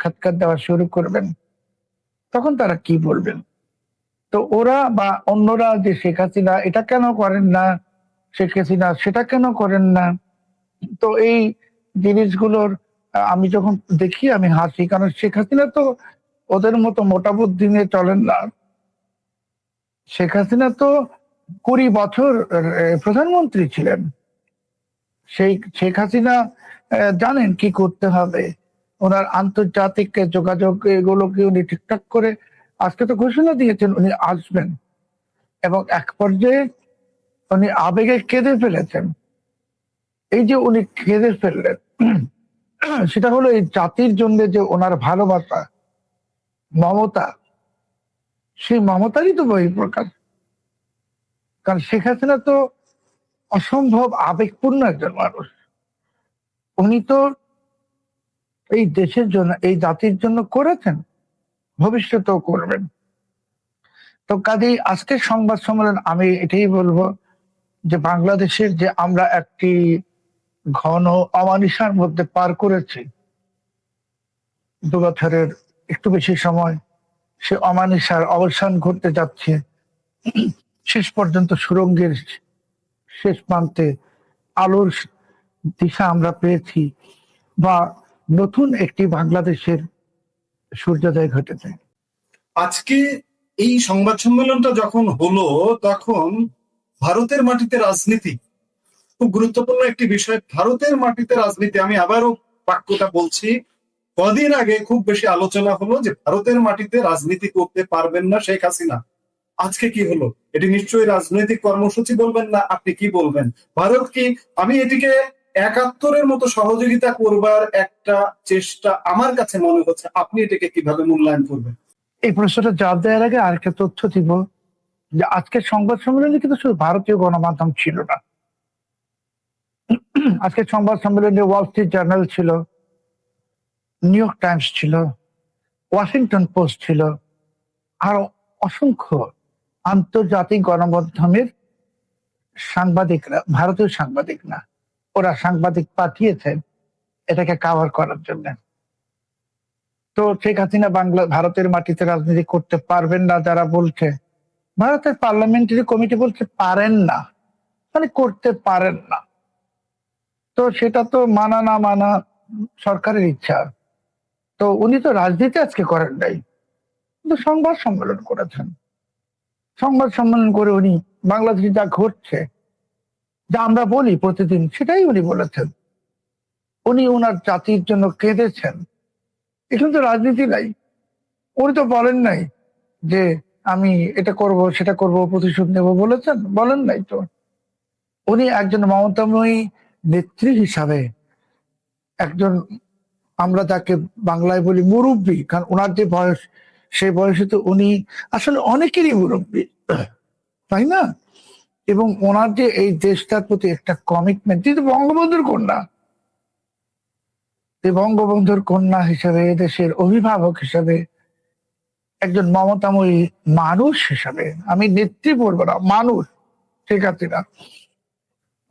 সাক্ষাৎকার দেওয়া শুরু করবেন, তখন তারা কি বলবেন? তো ওরা বা অন্যরা যে শেখ হাসিনা এটা কেন করেন না, শেখ হাসিনা সেটা কেন করেন না, তো এই জিনিসগুলোর আমি যখন দেখি আমি হাসি, কারণ শেখ হাসিনা তো ওদের মতো মোটা বুদ্ধি নিয়ে চলেন না। শেখ হাসিনা তো 20 বছর প্রধানমন্ত্রী ছিলেন। সেই শেখ হাসিনা জানেন কি করতে হবে। ওনার আন্তর্জাতিক যোগাযোগ এগুলোকে উনি ঠিকঠাক করে আজকে তো ঘোষণা দিয়েছেন উনি আসবেন, এবং এক পর্যায়ে উনি আবেগে কেঁদে ফেলেছেন। এই যে উনি কেঁদে ফেললেন, সেটা হলো এই জাতির জন্য যে ওনার ভালোবাসা, মমতা, সেই মমতারই তো বহিঃপ্রকাশ। কারণ শেখ হাসিনা তো অসম্ভব আবেগপূর্ণ একজন মানুষ। উনি তো এই দেশের জন্য, এই জাতির জন্য করেছেন, ভবিষ্যতেও করবেন। তো কাজেই আজকের সংবাদ সম্মেলন আমি এটাই বলবো যে বাংলাদেশের যে আমরা একটি ঘন অমানিসার মধ্যে পার করেছি 2 বছরের একটু বেশি সময়, সে অমানিসার অবসান ঘটতে যাচ্ছে। শেষ পর্যন্ত সুরঙ্গের শেষ প্রান্তে আলোর দিশা আমরা পেয়েছি, বা নতুন একটি বাংলাদেশের সূর্যোদয় ঘটেছে। আজকে এই সংবাদ সম্মেলনটা যখন হলো, তখন ভারতের মাটিতে রাজনীতি খুব গুরুত্বপূর্ণ একটি বিষয়। ভারতের মাটিতে রাজনীতি, আমি আবারও বাক্যটা বলছি, কদিন আগে খুব বেশি আলোচনা হলো যে ভারতের মাটিতে রাজনীতি করতে পারবেন না শেখ হাসিনা। আজকে কি হলো? এটি নিশ্চয়ই রাজনৈতিক কর্মসূচি বলবেন না, আপনি কি বলবেন? ভারত কি, আমি এটিকে 71-এর মতো সহযোগিতা করবার একটা চেষ্টা আমার কাছে মনে হচ্ছে, আপনি এটাকে কিভাবে মূল্যায়ন করবেন? এই প্রশ্নটা জবাব দেওয়ার আগে আরেকটা তথ্য দিব যে আজকের সংবাদ সম্মেলনে কিন্তু শুধু ভারতীয় গণমাধ্যম ছিল না। আজকের সংবাদ সম্মেলনে ওয়াল স্ট্রিট জার্নাল ছিল, নিউ ইয়র্ক টাইমস ছিল, ওয়াশিংটন পোস্ট ছিল, আর অসংখ্য আন্তর্জাতিক গণমাধ্যমের সাংবাদিকরা, ভারতীয় সাংবাদিক না, ওরা সাংবাদিক পাঠিয়েছেন এটাকে কাভার করার জন্য। তো শেখ হাসিনা ভারতের মাটিতে রাজনীতি করতে পারবেন না যারা বলছে, ভারতের পার্লামেন্টারি কমিটি বলছে পারেন না, মানে করতে পারেন না। তো সেটা তো মানা না মানা সরকারের ইচ্ছা। তো উনি তো রাজনীতি আজকে করেন নাই, কিন্তু সংবাদ সম্মেলন করেছেন। সংবাদ সম্মেলন করে উনি বাংলাদেশে যা ঘটছে, যা আমরা বলি প্রতিদিন, সেটাই উনি বলেছেন। উনি ওনার জাতির জন্য কেঁদেছেন। এখানে তো রাজনীতি নাই। উনি তো বলেন নাই যে আমি এটা করব সেটা করব, প্রতিশোধ নেব, বলেছেন? বলেন নাই তো। উনি একজন মমতাময়ী নেত্রী হিসাবে, একজন, আমরা তাকে বাংলায় বলি মুরব্বী, কারণ ওনার যে বয়স, সেই বয়সে তো উনি আসলে অনেকেরই মুরব্বী, তাই না? এবং ওনার যে এই দেশটার প্রতি একটা কমিটমেন্ট, কিন্তু বঙ্গবন্ধুর কন্যা, এই বঙ্গবন্ধুর কন্যা হিসেবে, দেশের অভিভাবক হিসেবে, একজন মমতাময়ী মানুষ হিসাবে, আমি নেত্রী বলবো না, মানুষ, ঠিক আছে না,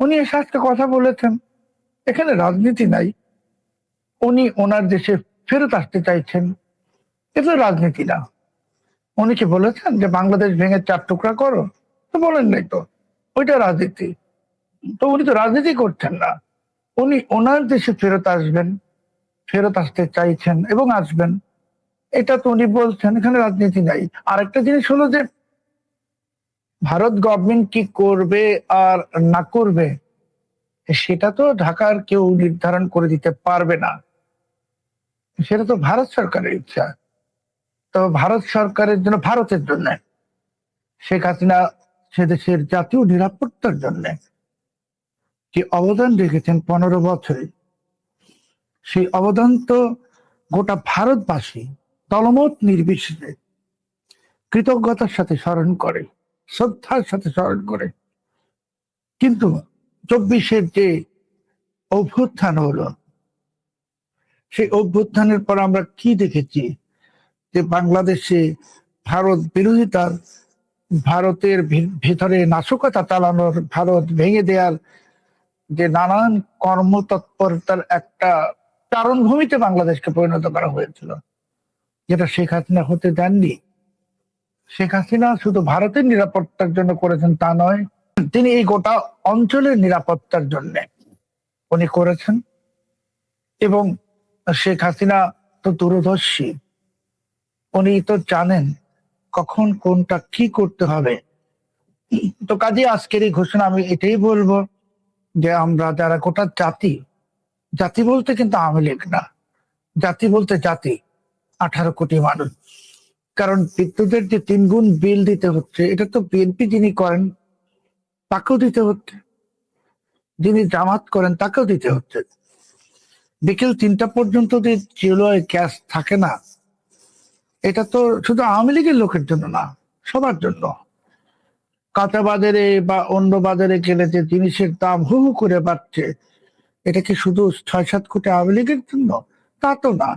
উনি এসে আজকে কথা বলেছেন। এখানে রাজনীতি নাই। উনি ওনার দেশে ফেরত আসতে চাইছেন, এটা রাজনীতি না। উনি কি বলেছেন যে বাংলাদেশ ভেঙে 4 টুকরা করো? তো বলেন নাই তো, ওইটা রাজনীতি। তো উনি তো রাজনীতি করছেন না, উনি ওনার দেশে ফেরত আসবেন, ফেরত আসতে চাইছেন এবং আসবেন, এটা তো উনি বলছেন। এখানে রাজনীতি নাই। আরেকটা জিনিস হলো যে ভারত গভর্নমেন্ট কি করবে আর না করবে, সেটা তো ঢাকার কেউ নির্ধারণ করে দিতে পারবে না। সেটা তো ভারত সরকারের ইচ্ছা। তো ভারত সরকারের জন্য, ভারতের জন্য, শেখ হাসিনা সে দেশের জাতীয় নিরাপত্তার জন্য যে অবদান রেখেছেন 15 বছরে, সেই অবদান তো গোটা ভারতবাসী দলমত নির্বিশেষে কৃতজ্ঞতার সাথে স্মরণ করে, শ্রদ্ধার সাথে স্মরণ করে। কিন্তু 24-এর যে অভ্যুত্থান হলো, সেই অভ্যুত্থানের পর আমরা কি দেখেছি? যে বাংলাদেশে ভারত বিরোধিতার, ভারতের ভেতরে নাশকতা চালানোর, ভারত ভেঙে দেওয়ার যে নানান কর্মতৎপরতার একটা চারণভূমিতে বাংলাদেশকে পরিণত করা হয়েছিল, যেটা শেখ হাসিনা হতে দেননি। শেখ হাসিনা শুধু ভারতের নিরাপত্তার জন্য করেছেন তা নয়, তিনি এই গোটা অঞ্চলের নিরাপত্তার জন্য উনি করেছেন। এবং শেখ হাসিনা তো দূরদর্শী, উনি তো জানেন কখন কোনটা কি করতে হবে। তো কাজে আজকের এই ঘোষণা আমি এটাই বলবো যে আমরা যারা গোটা জাতি, জাতি বলতে কিন্তু আওয়ামী লীগ না, জাতি বলতে জাতি 18 কোটি মানুষ। কারণ বিদ্যুতের যে 3 গুণ বিল দিতে হচ্ছে, এটা তো বিএনপি যিনি করেন তাকেও দিতে হচ্ছে, যিনি জামাত করেন তাকেও দিতে হচ্ছে। বিকেল 3টা পর্যন্ত যে চুলোয় গ্যাস থাকে না, এটা তো শুধু আওয়ামী লীগের লোকের জন্য না, সবার জন্য। কাঁচা বাজারে বা অন্য বাজারে গেলে যে জিনিসের দাম হু হু করে বাড়ছে, এটা কি শুধু 6-7 কোটি আওয়ামী লীগের জন্য? তা তো না,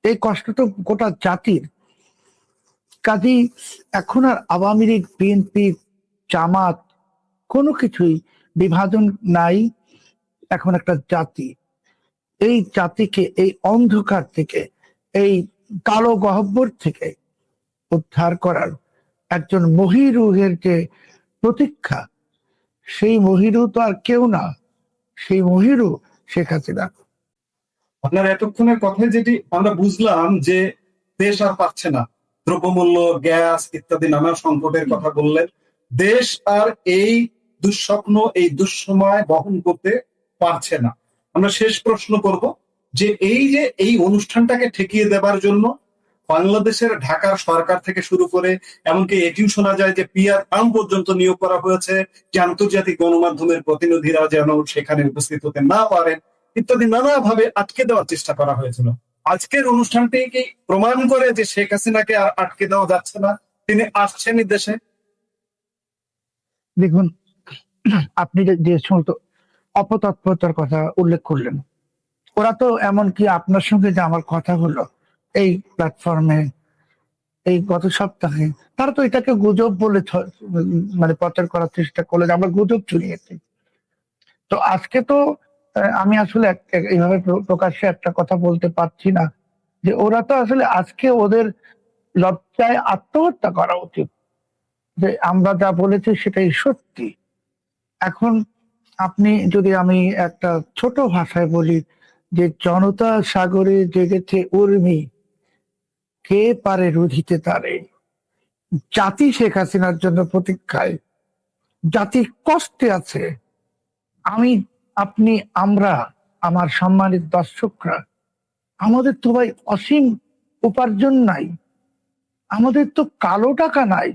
এই কষ্ট তো গোটা জাতির। কাজেই এখন আর আওয়ামী লীগ, বিএনপি, জামাত কোনো কিছুই বিভাজন নাই। এখন একটা জাতি, এই জাতিকে এই অন্ধকার থেকে, এই কালো গহ্বর থেকে উদ্ধার করার একজন মহিরুহের যে প্রতীক্ষা, সেই মহিরু তো আর কেউ না, সেই মহিরু শেখ হাসিনা। আপনার এতক্ষণের কথায় যেটি আমরা বুঝলাম যে দেশ আর পাচ্ছে না, দ্রব্যমূল্য, গ্যাস ইত্যাদি নানা সংকটের কথা বললেন। দেশ আর এই দুঃস্বপ্ন, এই দুঃসময় বহন করতে পারছে না। আমরা শেষ প্রশ্ন করব যে এই অনুষ্ঠানটাকে ঠেকিয়ে দেবার জন্য বাংলাদেশের ঢাকার সরকার থেকে শুরু করে এমনকি এটিও শোনা যায় যে পিআর ফার্ম পর্যন্ত নিয়োগ করা হয়েছে, যে আন্তর্জাতিক গণমাধ্যমের প্রতিনিধিরা যেন সেখানে উপস্থিত হতে না পারেন ইত্যাদি নানাভাবে আটকে দেওয়ার চেষ্টা করা হয়েছিল। আজকের অনুষ্ঠানটি কি প্রমাণ করে যে শেখ হাসিনাকে আর আটকে দেওয়া যাচ্ছে না, তিনি আসছেনই দেশে? দেখুন, আপনি যে সমস্ত অপতৎপরতার কথা উল্লেখ করলেন, ওরা তো এমনকি আপনার সঙ্গে যে আমার কথা হলো এই প্ল্যাটফর্মে এই গত সপ্তাহে, তারা তো এটাকে গুজব বলে মানে প্রচার করার চেষ্টা করলে যে আমরা গুজব ছড়িয়েছি। তো আজকে তো আমি আসলে এইভাবে প্রকাশ্যে একটা কথা বলতে পারছি না যে ওরা তো আসলে আজকে ওদের লজ্জায় আত্মহত্যা করা উচিত, যে আমরা যা বলেছি সেটাই সত্যি। এখন আপনি যদি আমি একটা ছোট ভাষায় বলি যে জনতা সাগরে জেগেছে উর্মি, কে পারে রুধিতে তারে। জাতি শেখ হাসিনার জন্য প্রতীক্ষায়, জাতি কষ্টে আছে। আমি, আপনি, আমরা, আমার সম্মানিত দর্শকরা, আমাদের তো ভাই অসীম উপার্জন নাই, আমাদের তো কালো টাকা নাই,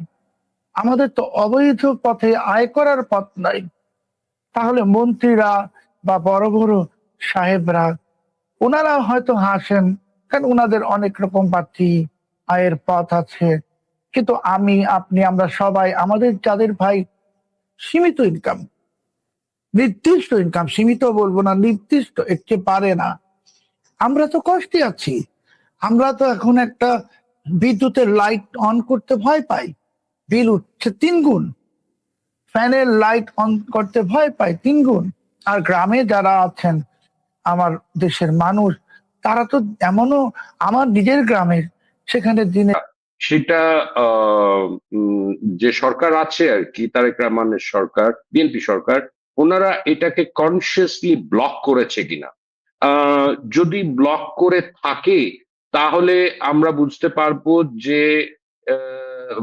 আমাদের তো অবৈধ পথে আয় করার পথ নাই। তাহলে মন্ত্রীরা বা বড় বড় সাহেবরা, ওনারা হয়তো হাসেন, কারণ ওনাদের অনেক রকম বাড়তি আয়ের পথ আছে। কিন্তু আমি, আপনি, আমরা সবাই, আমাদের যাদের ভাই সীমিত ইনকাম, নির্দিষ্ট ইনকাম, সীমিত বলবো না, নির্দিষ্ট, এর চেয়ে পারে না, আমরা তো কষ্টে আছি। আমরা তো এখন একটা বিদ্যুতের লাইট অন করতে ভয় পাই, বিল উঠছে 3 গুণ, ফ্যানের লাইট অন করতে ভয় পাই 3 গুণ। আর গ্রামে যারা আছেন আমার দেশের মানুষ, তারা তো এমনও, আমার নিজের গ্রামের, সেখানে দিনে সেটা যে সরকার আছে আর কি, তারেক রহমানের সরকার, বিএনপি সরকার, ওনারা এটাকে কনসিয়াসলি ব্লক করেছে কিনা। যদি ব্লক করে থাকে তাহলে আমরা বুঝতে পারবো যে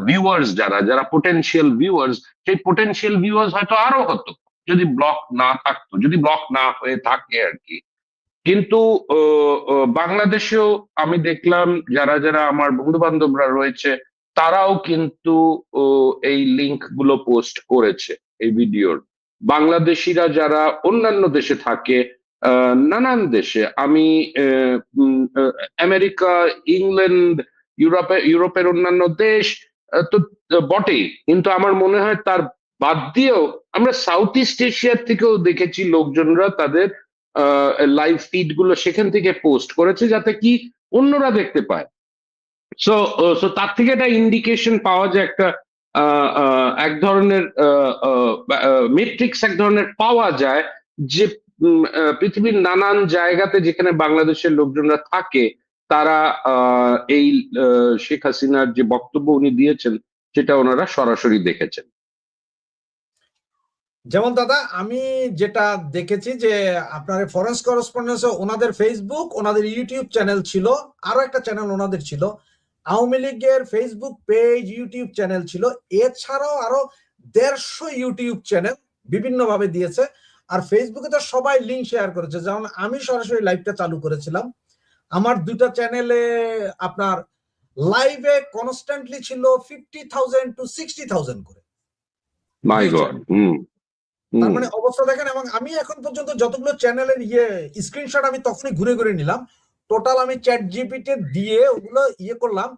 ভিউয়ার্স যারা যারা পোটেনশিয়াল ভিউয়ার্স, সেই পোটেনশিয়াল ভিউয়ার্স হয়তো আরো হতো যদি ব্লক না থাকতো, যদি ব্লক না হয়ে থাকে আর কি। কিন্তু বাংলাদেশেও আমি দেখলাম যারা যারা আমার বন্ধু বান্ধবরা রয়েছে, তারাও কিন্তু এই লিঙ্ক গুলো পোস্ট করেছে এই ভিডিওর। বাংলাদেশিরা যারা অন্যান্য দেশে থাকে, নানান দেশে, আমি আমেরিকা, ইংল্যান্ড, ইউরোপের অন্যান্য দেশ তো বটেই, কিন্তু আমার মনে হয় তার বাদ দিয়েও আমরা সাউথ ইস্ট এশিয়ার থেকেও দেখেছি লোকজনরা তাদের লাইভ ফিড গুলো সেখান থেকে পোস্ট করেছে যাতে কি অন্যরা দেখতে পায়। সো সো তার থেকে একটা ইন্ডিকেশন পাওয়া যায়, একটা এক ধরনের মেট্রিক্স এক ধরনের পাওয়া যায় যে পৃথিবীর নানান জায়গাতে যেখানে বাংলাদেশের লোকজনরা থাকে, তারা এই শেখ হাসিনার যে বক্তব্য উনি দিয়েছেন সেটা ওনারা সরাসরি দেখেছেন। যেমন দাদা, আমি যেটা দেখেছি যে আপনার ফরেন করেসপন্ডেন্সে ওনাদের ফেসবুক, ওনাদের ইউটিউব চ্যানেল ছিল, আরো একটা চ্যানেল ওনাদের ছিল, আওয়ামী লীগের ফেসবুক পেজ, ইউটিউব চ্যানেল ছিল, এছাড়াও আরো 150 ইউটিউব চ্যানেল বিভিন্ন ভাবে দিয়েছে। আর ফেসবুকে তো সবাই লিঙ্ক শেয়ার করেছে। যেমন আমি সরাসরি লাইভটা চালু করেছিলাম, আমার দুটা চ্যানেলে আপনার লাইভে কনস্ট্যান্টলি ছিল 50,000 to 60,000 করে। মাই গড। তার মানে অবস্থা দেখেন। এবং আমি এখন পর্যন্ত যতগুলো চ্যানেলের স্ক্রিনশট আমি তখনই ঘুরে ঘুরে নিলাম, টোটাল আমি চ্যাট জিপিটি দিয়ে ওগুলো করলাম,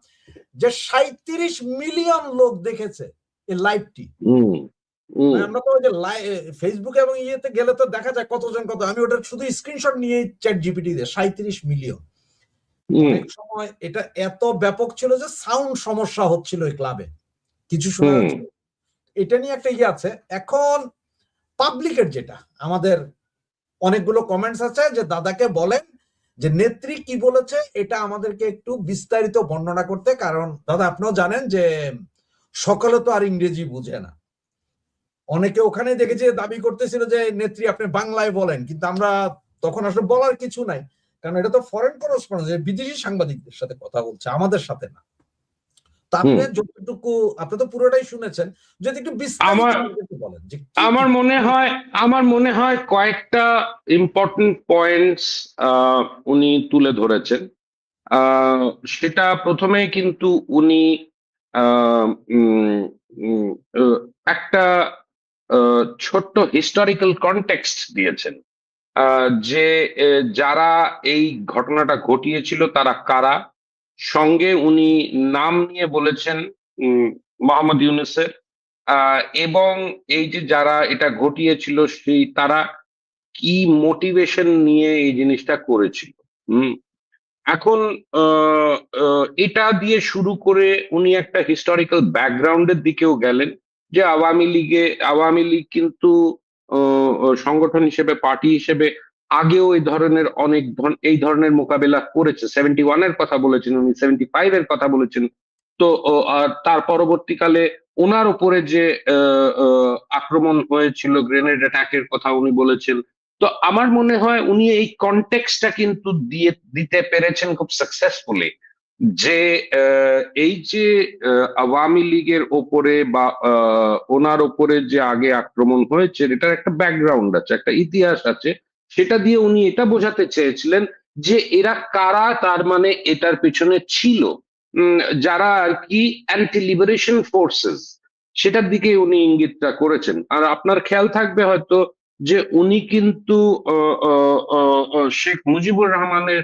যে 37 মিলিয়ন লোক দেখেছে এই লাইভটি। আমরা তো ওই যে ফেসবুকে এবং ইয়েতে গেলে তো দেখা যায় কতজন কত, আমি ওটা শুধু স্ক্রিনশট নিয়ে চ্যাট জিপিটি দিয়ে 37 মিলিয়ন। অনেক সময় এটা এত ব্যাপক ছিল যে সাউন্ড সমস্যা হচ্ছিল এই ক্লাবে, কিছু শোনা যাচ্ছিল। এটা নিয়ে একটা আছে। এখন পাবলিকের যেটা আমাদের অনেকগুলো কমেন্টস আছে যে দাদাকে বলেন যে নেত্রী কি বলেছে এটা আমাদেরকে একটু বিস্তারিত বর্ণনা করতে, কারণ দাদা আপনিও জানেন যে সকলে তো আর ইংরেজি বুঝে না। অনেকে ওখানে দেখেছে দাবি করতেছিল যে নেত্রী আপনি বাংলায় বলেন, কিন্তু আমরা তখন আসলে বলার কিছু নাই, কারণ এটা তো ফরেন করেসপন্ডেন্ট, বিদেশি সাংবাদিকদের সাথে কথা বলছে, আমাদের সাথে না। আপনি যতটুকু, আপনি তো পুরোটাই শুনেছেন, যদি একটু বিস্তারিত বলেন। আমার মনে হয় কয়েকটা ইম্পর্টেন্ট পয়েন্টস উনি তুলে ধরেছেন। সেটা প্রথমে কিন্তু উনি একটা ছোট্ট হিস্টোরিক্যাল কনটেক্সট দিয়েছেন, যে যারা এই ঘটনাটা ঘটিয়েছিল তারা কারা। সঙ্গে উনি নাম নিয়ে বলেছেন মোহাম্মদ ইউনূসের, এবং এই যে যারা এটা ঘটিয়েছিল সেই তারা কি মোটিভেশন নিয়ে এই জিনিসটা করেছিল। এখন এটা দিয়ে শুরু করে উনি একটা হিস্টোরিক্যাল ব্যাকগ্রাউন্ডের দিকেও গেলেন, যে আওয়ামী লীগ কিন্তু সংগঠন হিসেবে, পার্টি হিসেবে আগেও এই ধরনের মোকাবেলা করেছে। 71 এর কথা বলেছেন উনি, 75 এর কথা বলেছেন। তো তার পরবর্তীকালে ওনার উপরে যে আক্রমণ হয়েছিল, গ্রেনেড অ্যাটাকের কথা উনি বলেছেন। তো আমার মনে হয় উনি এই কনটেক্সটটা কিন্তু দিতে পেরেছেন খুব সাকসেসফুলি, যে এই যে আওয়ামী লীগের ওপরে বা ওনার ওপরে যে আগে আক্রমণ হয়েছে, এটার একটা ব্যাকগ্রাউন্ড আছে, একটা ইতিহাস আছে। সেটা দিয়ে উনি এটা বোঝাতে চেয়েছিলেন যে এরা কারা, তার মানে এটার পিছনে ছিল যারা আর কি অ্যান্টি লিবারেশন ফোর্সেস, সেটার দিকে উনি ইঙ্গিতটা করেছেন। আর আপনার খেয়াল থাকবে হয়তো যে উনি কিন্তু শেখ মুজিবুর রহমানের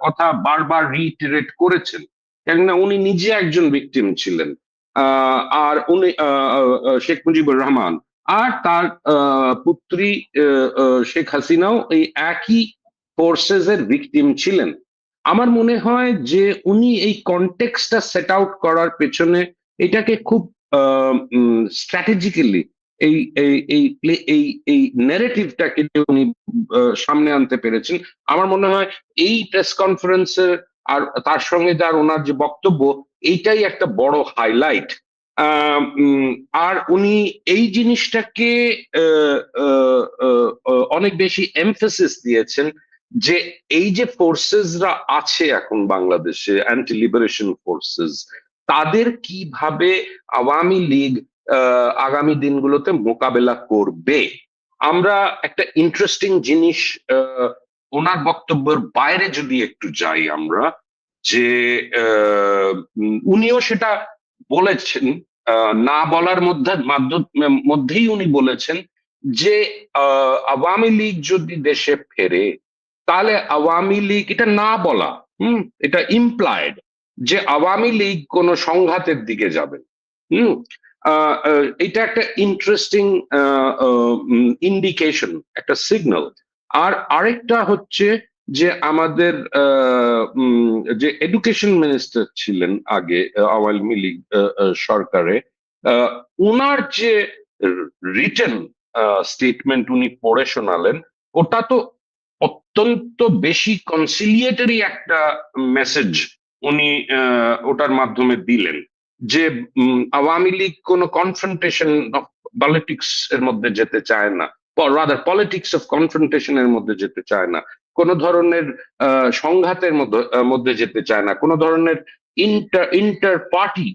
কথা বারবার রিইটারেট করেছেন, কেননা উনি নিজে একজন ভিকটিম ছিলেন। আর উনি শেখ মুজিবুর রহমান আর তার পুত্রী শেখ হাসিনাও এই একই ফোর্সেস এর ভিকটিম ছিলেন। আমার মনে হয় যে উনি এই কনটেক্সটটা সেট আউট করার পেছনে এটাকে খুব স্ট্র্যাটেজিক্যালি এই ন্যারেটিভটাকে উনি সামনে আনতে পেরেছেন। আমার মনে হয় এই প্রেস কনফারেন্সের আর তার সঙ্গে যার ওনার যে বক্তব্য, এইটাই একটা বড় হাইলাইট। আর উনি এই জিনিসটাকে অনেক বেশি এমফেসিস দিয়েছেন যে এই যে ফোর্সেসরা আছে এখন বাংলাদেশে, অ্যান্টি লিবারেশন ফোর্সেস, তাদের কিভাবে আওয়ামী লীগ আগামী দিনগুলোতে মোকাবেলা করবে। আমরা একটা ইন্টারেস্টিং জিনিস ওনার বক্তব্যের বাইরে যদি একটু যাই আমরা, যে উনিও সেটা বলেছেন, না বলার মধ্যেই উনি বলেছেন যে আওয়ামী লীগ যদি দেশে ফেরে, তাহলে আওয়ামী লীগ, এটা না বলা, এটা ইমপ্লয়েড, যে আওয়ামী লীগ কোনো সংঘাতের দিকে যাবে। এটা একটা ইন্টারেস্টিং ইন্ডিকেশন, একটা সিগন্যাল। আর আরেকটা হচ্ছে যে আমাদের যে এডুকেশন মিনিস্টার ছিলেন আগে আওয়ামী লীগ সরকারে, ওনার যে রিটেন স্টেটমেন্ট উনি পড়ে শোনালেন, ওটা তো অত্যন্ত বেশি কনসিলিয়েটরি একটা মেসেজ উনি ওটার মাধ্যমে দিলেন, যে আওয়ামী লীগ কোনো কনফ্রন্টেশন অফ পলিটিক্স এর মধ্যে যেতে চায় না, রাদার পলিটিক্স অফ কনফ্রন্টেশন এর মধ্যে যেতে চায় না, কোনো ধরনের সংঘাতের মধ্যে যেতে চায় না, কোনো ধরনের ইন্টার পার্টি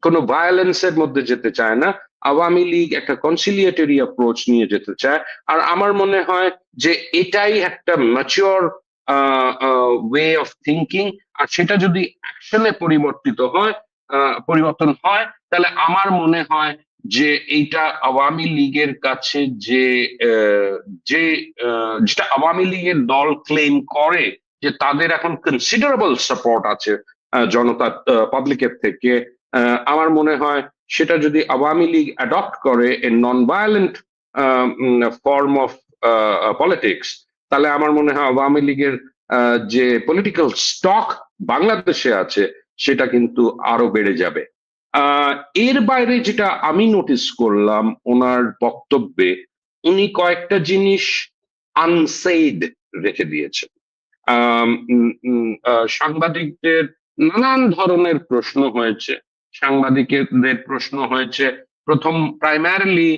কোনো ভায়োলেন্সের মধ্যে যেতে চায় না। আওয়ামী লীগ একটা কনসিলিয়েটরি অ্যাপ্রোচ নিয়ে যেতে চায়। আর আমার মনে হয় যে এটাই একটা ম্যাচিওর ওয়ে অফ থিঙ্কিং। আর সেটা যদি অ্যাকশনে পরিবর্তন হয়, তাহলে আমার মনে হয় যে এইটা আওয়ামী লীগের কাছে যে যেটা আওয়ামী লীগের দল ক্লেম করে যে তাদের এখন কনসিডারেবল সাপোর্ট আছে জনতা পাবলিকের থেকে, আমার মনে হয় সেটা যদি আওয়ামী লীগ অ্যাডপ্ট করে a non violent form of politics, তাহলে আমার মনে হয় আওয়ামী লীগের যে পলিটিক্যাল স্টক বাংলাদেশে আছে সেটা কিন্তু আরো বেড়ে যাবে। এর বাইরে যেটা আমি নোটিস করলাম ওনার বক্তব্যে, উনি কয়েকটা জিনিস আনসেড রেখে দিয়েছেন। সাংবাদিকদের নানান ধরনের প্রশ্ন হয়েছে, সাংবাদিকদের প্রশ্ন হয়েছে প্রথম প্রাইমারিলি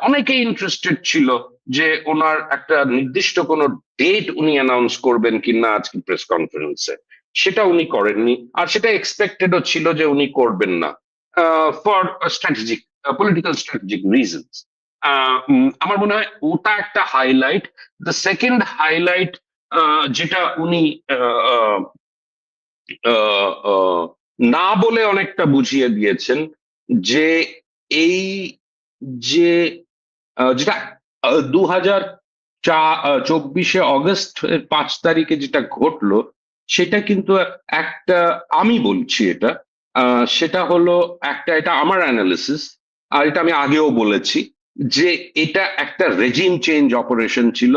অনেকে ইন্টারেস্টেড ছিল যে ওনার একটা নির্দিষ্ট কোনো ডেট উনি অ্যানাউন্স করবেন কিনা আজকে প্রেস কনফারেন্সে, সেটা উনি করেননি, আর সেটা এক্সপেক্টেডও ছিল যে উনি করবেন না for strategic political strategic reasons. আমার মনে হয় ওটা একটা হাইলাইট। দ্য সেকেন্ড হাইলাইট যেটা উনি না বলে অনেকটা বুঝিয়ে দিয়েছেন, যে এই যে যেটা 2024 অগস্ট 5 তারিখে যেটা ঘটলো, সেটা কিন্তু একটা, আমি বলছি এটা সেটা হলো একটা, এটা আমার অ্যানালিসিস, আর এটা আমি আগেও বলেছি যে এটা একটা রেজিম চেঞ্জ অপারেশন ছিল,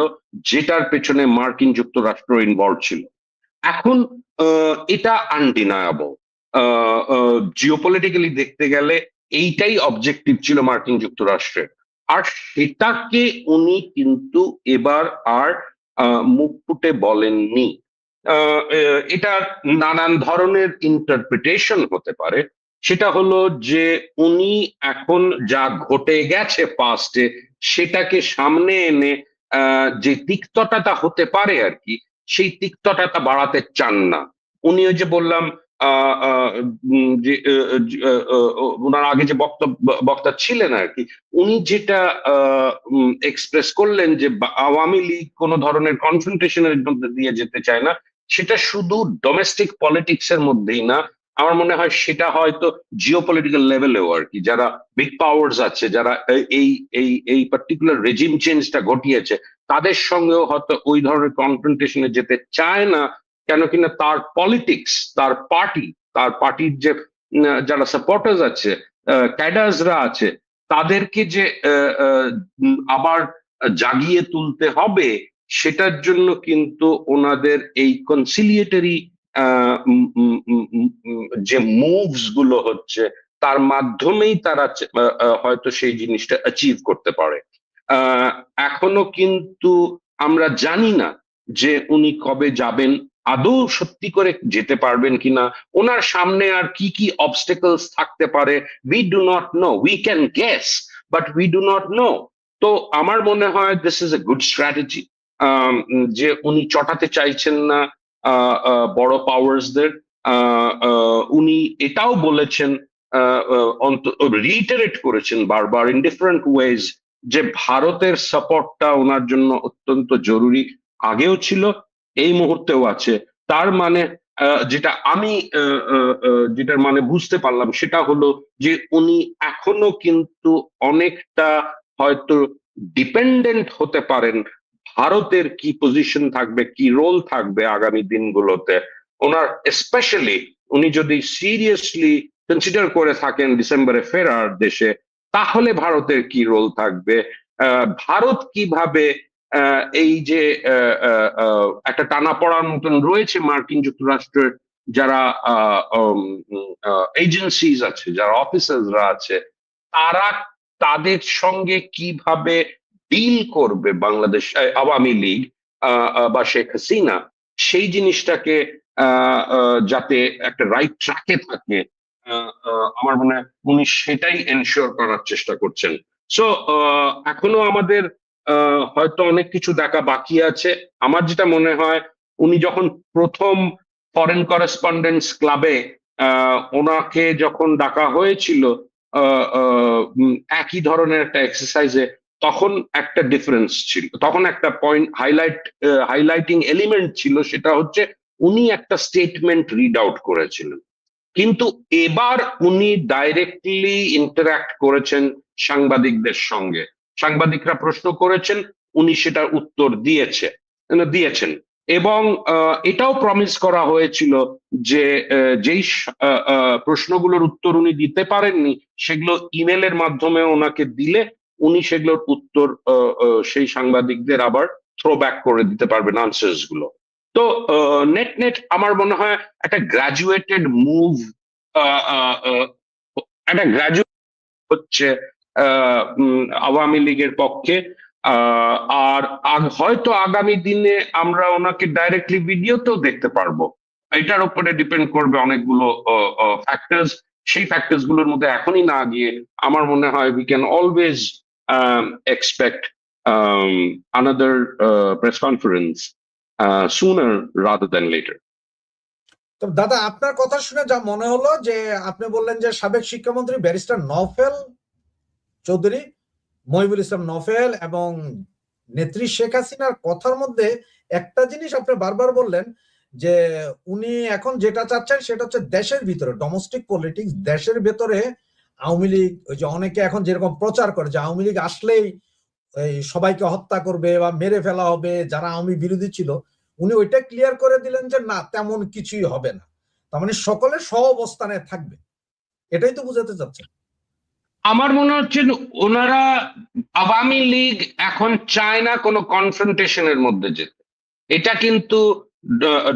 যেটার পেছনে মার্কিন যুক্তরাষ্ট্র ইনভলভ ছিল। এখন এটা আনডিনায়াবল, জিওপলিটিক্যালি দেখতে গেলে এইটাই অবজেক্টিভ ছিল মার্কিন যুক্তরাষ্ট্রের, আর সেটাকে উনি কিন্তু এবার আর মুখ ফুটে বলেননি। এটার নানান ধরনের ইন্টারপ্রিটেশন হতে পারে। সেটা হলো যে উনি এখন যা ঘটে গেছে পাস্টে সেটাকে সামনে এনে যে তিক্ততাটা হতে পারে আর কি, সেই তিক্ততাটা বাড়াতে চান না। উনি ওই যে বললাম যে ওনার আগে যে বক্তা ছিলেন আর কি, উনি যেটা এক্সপ্রেস করলেন যে আওয়ামী লীগ কোনো ধরনের কনফ্রন্টেশনের মধ্যে দিয়ে যেতে চায় না, সেটা শুধু ডোমেস্টিক পলিটিক্স এর মধ্যেই না, আমার মনে হয় সেটা হয়তো জিওপলিটিক্যাল লেভেলেও আর কি, যারা বিগ পাওয়ার্স আছে, যারা এই এই এই পার্টিকুলার রেজিম চেঞ্জটা ঘটিয়েছে, তাদের সঙ্গেও হয়তো ওই ধরনের কনফ্রন্টেশনে যেতে চায় না। কেন কিনা তার পলিটিক্স, তার পার্টির যে যারা সাপোর্টার্স আছে, ক্যাডার্সরা আছে, তাদেরকে যে আবার জাগিয়ে তুলতে হবে, সেটার জন্য কিন্তু ওনাদের এই কনসিলিয়েটরি যে মুভস গুলো হচ্ছে, তার মাধ্যমেই তারা হয়তো সেই জিনিসটা অ্যাচিভ করতে পারে। এখনো কিন্তু আমরা জানি না যে উনি কবে যাবেন, আদৌ সত্যি করে যেতে পারবেন কিনা, ওনার সামনে আর কি কি অবস্টেকলস থাকতে পারে, we do not know, we can guess but we do not know. তো আমার মনে হয় this is a good strategy, যে উনি চটাতে চাইছেন না বড় পাওয়ার্সদের। উনি এটাও বলেছেন, রিটারেট করেছেন বারবার ইন ডিফারেন্ট ওয়েজ, যে ভারতের সাপোর্টটা ওনার জন্য অত্যন্ত জরুরি, আগেও ছিল, এই মুহূর্তেও আছে। তার মানে যেটা আমি যেটার মানে বুঝতে পারলাম সেটা হলো যে উনি এখনো কিন্তু অনেকটা হয়তো ডিপেন্ডেন্ট হতে পারেন ভারতের কি পজিশন থাকবে, কি রোল থাকবে আগামী দিনগুলোতে ওনার, স্পেশালি উনি যদি সিরিয়াসলি কনসিডার করে থাকেন ডিসেম্বরে ফেরার দেশে, তাহলে ভারতের কি রোল থাকবে, ভারত কিভাবে এই যে একটা টানাপড়ার মতন রয়েছে মার্কিন যুক্তরাষ্ট্রের যারা এজেন্সিজ আছে, যারা অফিসাররা আছে, তারা তাদের সঙ্গে কিভাবে ডিল করবে বাংলাদেশ আওয়ামী লীগ বা শেখ হাসিনা, সেই জিনিসটাকে যাতে একটা রাইট ট্র্যাকে থাকে, আমার মনে হয় উনি সেটাই এনশিওর করার চেষ্টা করছেন। সো এখনো আমাদের হয়তো অনেক কিছু দেখা বাকি আছে। আমার যেটা মনে হয়, উনি যখন প্রথম ফরেন করেসপন্ডেন্স ক্লাবে ওনাকে যখন ডাকা হয়েছিল একই ধরনের একটা এক্সারসাইজে, তখন একটা ডিফারেন্স ছিল, তখন একটা পয়েন্ট হাইলাইটিং এলিমেন্ট ছিল, সেটা হচ্ছে উনি একটা স্টেটমেন্ট রিড আউট করেছিলেন। কিন্তু এবার উনি ডাইরেক্টলি ইন্টারঅ্যাক্ট করেছেন সাংবাদিকদের সঙ্গে, সাংবাদিকরা প্রশ্ন করেছেন, উনি সেটার উত্তর দিয়েছেন। এবং এটাও প্রমিস করা হয়েছিল যে যেই প্রশ্নগুলোর উত্তর উনি দিতে পারেননি, সেগুলো ইমেলের মাধ্যমে ওনাকে দিলে উনি সেগুলোর উত্তর সেই সাংবাদিকদের আবার থ্রো ব্যাক করে দিতে পারবেন, আনসার্স গুলো। তো নেট নেট আমার মনে হয় একটা গ্রাজুয়েটেড মুভ, একটা গ্রাজুয়েট হচ্ছে আওয়ামী লীগের পক্ষে। হয়তো আগামী দিনে আমরা ওনাকে ডাইরেক্টলি ভিডিওতেও দেখতে পারবো। এটার উপরে ডিপেন্ড করবে অনেকগুলো ফ্যাক্টরস। সেই ফ্যাক্টরস গুলোর মধ্যে এখনই না গিয়ে আমার মনে হয় we can always expect another press conference sooner rather than later. তো দাদা, আপনার কথা শুনে যা মনে হলো যে আপনি বললেন যে সাবেক শিক্ষামন্ত্রী ব্যারিস্টার নওফেল চৌধুরী, মহিবুল ইসলাম নওফেল এবং নেত্রী শেখ হাসিনার কথার মধ্যে একটা জিনিস আপনি বারবার বললেন, যে উনি এখন যেটা চাচ্ছেন সেটা হচ্ছে দেশের ভিতরে ডোমেস্টিক পলিটিক্স, দেশের ভেতরে আওয়ামী লীগ, ওই যে অনেকে এখন যেরকম প্রচার করে যে আওয়ামী লীগ আসলেই এই সবাইকে হত্যা করবে বা মেরে ফেলা হবে যারা আওয়ামী বিরোধী ছিল, উনি ওইটা ক্লিয়ার করে দিলেন যে না, তেমন কিছুই হবে না, তার মানে সকলে সহ অবস্থানে থাকবে, এটাই তো বুঝাতে চাচ্ছেন। আমার মনে হচ্ছে ওনারা, আওয়ামী লীগ এখন চায় না কোনো কনফ্রন্টেশনের মধ্যে যেতে। এটা কিন্তু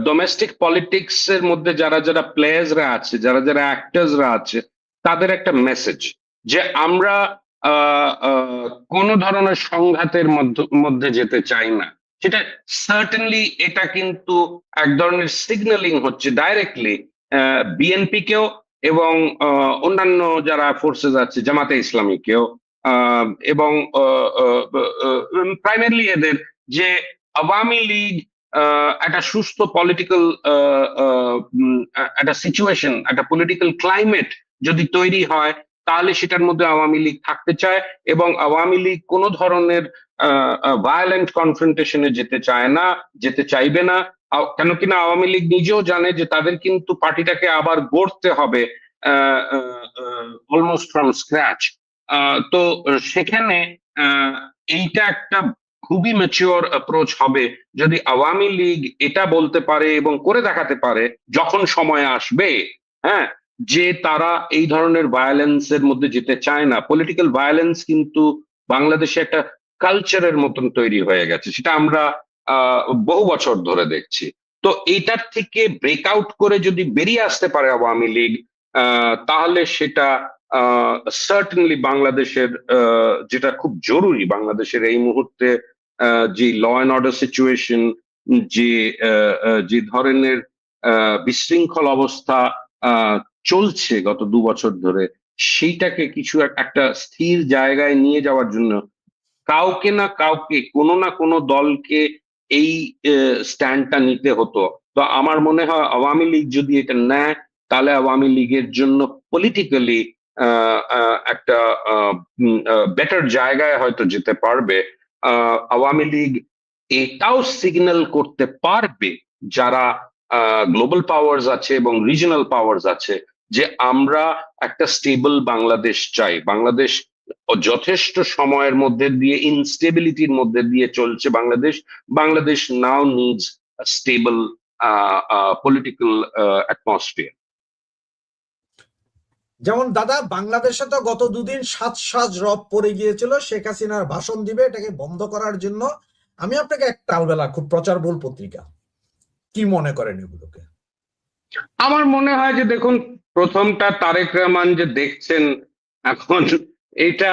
ডোমেস্টিক পলিটিক্স এর মধ্যে যারা যারা প্লেয়ার্সরা আছে, যারা যারা অ্যাক্টার্সরা আছে, তাদের একটা মেসেজ যে আমরা কোনো ধরনের সংঘাতের মধ্যে যেতে চাই না। সেটা সার্টেনলি, এটা কিন্তু এক ধরনের সিগন্যালিং হচ্ছে ডাইরেক্টলি বিএনপি কেও এবং অন্যান্য যারা ফোর্সেস আছে, জামাতে ইসলামীকেও, এবং প্রাইমারিলি এদের, যে আওয়ামী লীগ একটা সুস্থ পলিটিক্যাল একটা সিচুয়েশন, একটা পলিটিক্যাল ক্লাইমেট যদি তৈরি হয়, তাহলে সেটার মধ্যে আওয়ামী লীগ থাকতে চায় এবং আওয়ামী লীগ কোনো ধরনের ভায়োলেন্ট কনফ্রন্টেশনে যেতে চাইবে না। কেন কিনা আওয়ামী লীগ নিজেও জানে যে তাদের কিন্তু পার্টিটাকে আবার গড়তে হবে অলমোস্ট ফ্রম স্ক্র্যাচ। তো সেখানে এইটা একটা খুবই ম্যাচিওর অ্যাপ্রোচ হবে যদি আওয়ামী লীগ এটা বলতে পারে এবং করে দেখাতে পারে যখন সময় আসবে, হ্যাঁ, যে তারা এই ধরনের ভায়োলেন্সের মধ্যে যেতে চায় না। পলিটিক্যাল ভায়োলেন্স কিন্তু বাংলাদেশে একটা কালচারের মতন তৈরি হয়ে গেছে, সেটা আমরা বহু বছর ধরে দেখছি। তো এইটার থেকে ব্রেকআউট করে যদি বেরিয়ে আসতে পারে আওয়ামী লীগ, তাহলে সেটা সার্টেনলি বাংলাদেশের, যেটা খুব জরুরি বাংলাদেশের এই মুহূর্তে, যে ল অ্যান্ড অর্ডার সিচুয়েশন, যে ধরনের বিশৃঙ্খল অবস্থা চলছে গত 2 বছর ধরে, সেইটাকে কিছু একটা স্থির জায়গায় নিয়ে যাওয়ার জন্য কাউকে না কাউকে, কোনো না কোনো দলকে এই স্ট্যান্ডটা নিতে হতো। তো আমার মনে হয় আওয়ামী লীগ যদি এটা নেয়, তাহলে আওয়ামী লীগের জন্য পলিটিক্যালি একটা বেটার জায়গায় হয়তো যেতে পারবে। আওয়ামী লীগ এটাও সিগন্যাল করতে পারবে যারা গ্লোবাল পাওয়ার্স আছে এবং রিজনাল পাওয়ার্স আছে, যে আমরা একটা স্টেবল বাংলাদেশ চাই। বাংলাদেশ যথেষ্ট সময়ের মধ্যে দিয়ে, ইনস্টেবিলিটির মধ্যে দিয়ে চলছে বাংলাদেশ নাও নিডস স্টেবল পলিটিক্যাল অ্যাটমসফিয়ার। যেমন দাদা, বাংলাদেশে তো গত 2 দিন 7 সাজ রব পড়ে গিয়েছিল শেখ হাসিনার ভাষণ দিবে, এটাকে বন্ধ করার জন্য। আমি আপনাকে একটা আলবেলা খুব প্রচারবহুল পত্রিকা, কি মনে করেন এগুলোকে? আমার মনে হয় যে দেখুন, প্রথমটা তারেক রহমান যে দেখছেন এখন এটা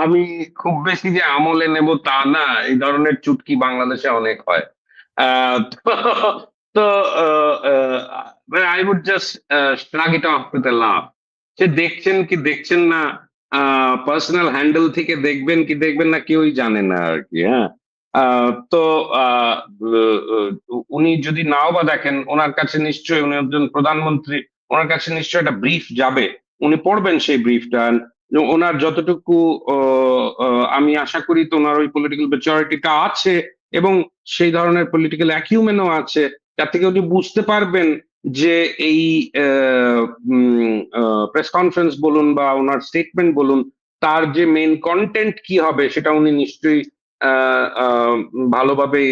আমি খুব বেশি যে আমলে নেব তা না, এই ধরনের চুটকি বাংলাদেশে অনেক হয়। তো I would just shrug it off with a love. সে দেখছেন কি দেখছেন না, পার্সোনাল হ্যান্ডেল থেকে দেখবেন কি দেখবেন না কেউই জানে না আর কি। হ্যাঁ, তো আহ, উনি যদি নাও বা দেখেন, ওনার কাছে নিশ্চয়ই, উনি একজন প্রধানমন্ত্রী, ওনার কাছে নিশ্চয়ই একটা ব্রিফ যাবে, উনি পড়বেন সেই ব্রিফটা। ওনার যতটুকু আমি আশা করি তো ওনার ওই পলিটিক্যাল ম্যাচুরিটিটা আছে, এবং সেই ধরনের পলিটিক্যাল অ্যাকিউমেনও আছে, যার থেকে উনি বুঝতে পারবেন যে এই প্রেস কনফারেন্স বলুন বা ওনার স্টেটমেন্ট বলুন, তার যে মেইন কন্টেন্ট কি হবে সেটা উনি নিশ্চয়ই ভালোভাবে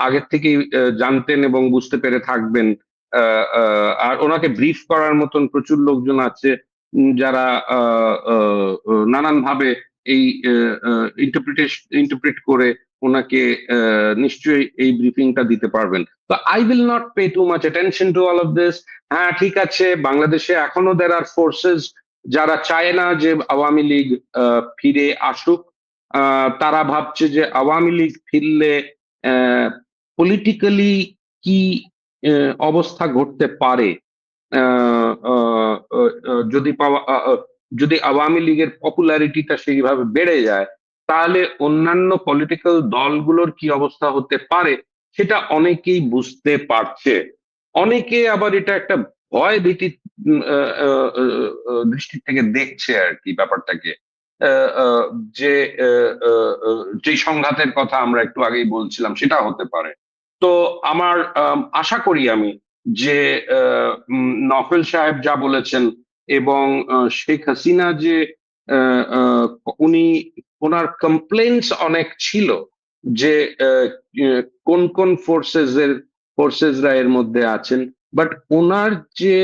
আগের থেকেই জানতেন এবং বুঝতে পেরে থাকবেন। আর ওনাকে ব্রিফ করার মতন প্রচুর লোকজন আছে, যারা নানান ভাবে এই ইন্টারপ্রিট করে ওনাকে নিশ্চয়ই এই ব্রিফিংটা দিতে পারবেন। তো I will not pay too much attention to all of this. হ্যাঁ, ঠিক আছে, বাংলাদেশে এখনো দের আর ফোর্সেস যারা চায় না যে আওয়ামী লীগ ফিরে আসুক। তারা ভাবছে যে আওয়ামী লীগ ফিরলে পলিটিক্যালি কি অবস্থা ঘটতে পারে, যদি যদি আওয়ামী লীগের পপুলারিটিটা সেইভাবে বেড়ে যায়, তাহলে অন্যান্য পলিটিক্যাল দলগুলোর কি অবস্থা হতে পারে সেটা অনেকেই বুঝতে পারছে। অনেকে আবার এটা একটা ভয় ভীতি দৃষ্টি থেকে দেখছে আর কি ব্যাপারটাকে। আহ, আহ, যে যে সংঘাতের কথা আমরা একটু আগেই বলছিলাম সেটা হতে পারে। তো আমার আশা করি আমি যে নফেল সাহেব যা বলেছেন, এবং শেখ হাসিনা যে আহ, আহ, উনি, ওনার কমপ্লেন্টস অনেক ছিল যে আহ, কোন কোন ফোর্সেসরা এর মধ্যে আছেন, বাট ওনার যে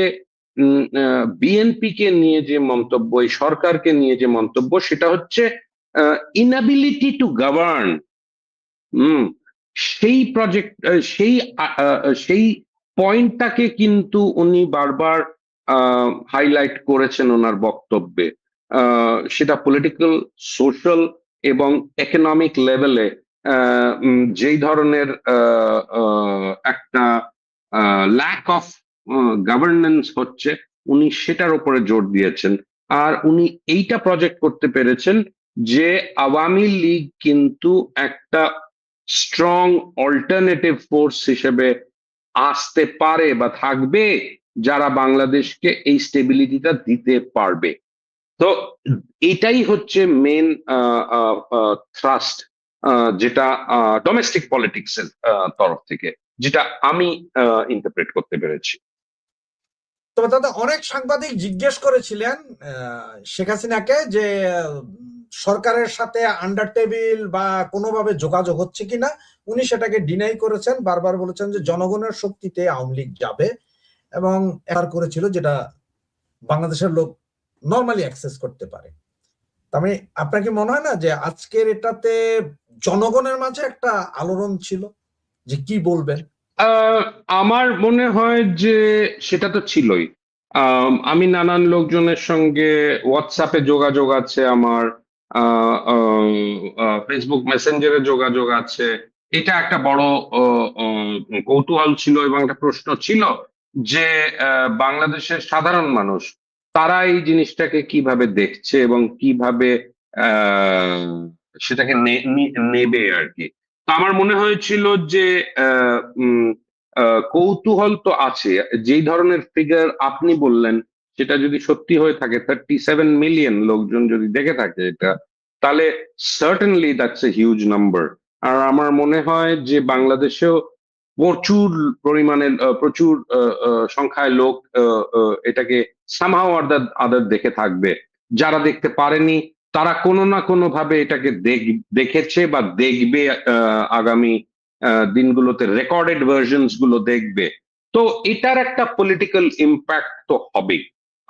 বিএনপি কে নিয়ে যে মন্তব্য, এই সরকারকে নিয়ে যে মন্তব্য, সেটা হচ্ছে ইনএবিলিটি টু গভর্ন। হুম, সেই প্রজেক্ট, সেই পয়েন্টটাকে কিন্তু উনি বারবার হাইলাইট করেছেন ওনার বক্তব্যে। সেটা পলিটিক্যাল, সোশ্যাল এবং ইকোনমিক লেভেলে যেই ধরনের একটা ল্যাক অফ গভর্নেন্স হচ্ছে, উনি সেটার উপরে জোর দিয়েছেন। আর উনি এইটা প্রজেক্ট করতে পেরেছেন যে আওয়ামী লীগ কিন্তু একটা স্ট্রং অল্টারনেটিভ ফোর্স হিসেবে আসতে পারে বা থাকবে, যারা বাংলাদেশকে এই স্টেবিলিটিটা দিতে পারবে। তো এটাই হচ্ছে মেন থ্রাস্ট, যেটা ডোমেস্টিক পলিটিক্স এর তরফ থেকে, যেটা আমি ইন্টারপ্রেট করতে পেরেছি। তবে দাদা, অনেক সাংবাদিক জিজ্ঞেস করেছিলেন শেখ হাসিনাকে যে সরকারের সাথে আন্ডার টেবিল বা কোনোভাবে যোগাযোগ হচ্ছে কিনা। উনি সেটাকে ডিনাই করেছেন, বারবার বলেছেন যে জনগণের শক্তিতে আওয়ামী লীগ যাবে, এবং করেছিল যেটা বাংলাদেশের লোক নর্মালি অ্যাক্সেস করতে পারে। তার মানে আপনার কি মনে হয় না যে আজকের এটাতে জনগণের মাঝে একটা আলোড়ন ছিল যে কি বলবেন? আমার মনে হয় যে সেটা তো ছিলই। আমি নানান লোকজনের সঙ্গে হোয়াটসঅ্যাপে যোগাযোগ আছে আমার, ফেসবুক মেসেঞ্জারে যোগাযোগ আছে। এটা একটা বড় কৌতূহল ছিল এবং একটা প্রশ্ন ছিল যে বাংলাদেশের সাধারণ মানুষ তারা এই জিনিসটাকে কিভাবে দেখছে এবং কিভাবে আহ সেটাকে নেবে আর কি। তো আমার মনে হয়েছিল যে কৌতূহল তো আছে। যেই ধরনের ফিগার আপনি বললেন সেটা যদি সত্যি হয়ে থাকে, 37 মিলিয়ন লোকজন যদি দেখে থাকে এটা, তাহলে certainly that's a huge number. আর আমার মনে হয় যে বাংলাদেশেও প্রচুর পরিমাণে, প্রচুর সংখ্যায় লোক এটাকে সামহাও অর দ্য আদার দেখে থাকবে। যারা দেখতে পারেনি তারা কোনো না কোনো ভাবে এটাকে দেখেছে বা দেখবে, আগামী দিনগুলোতে রেকর্ডেড ভার্সনস গুলো দেখবে। তো এটার একটা পলিটিক্যাল ইম্প্যাক্ট তো হবে।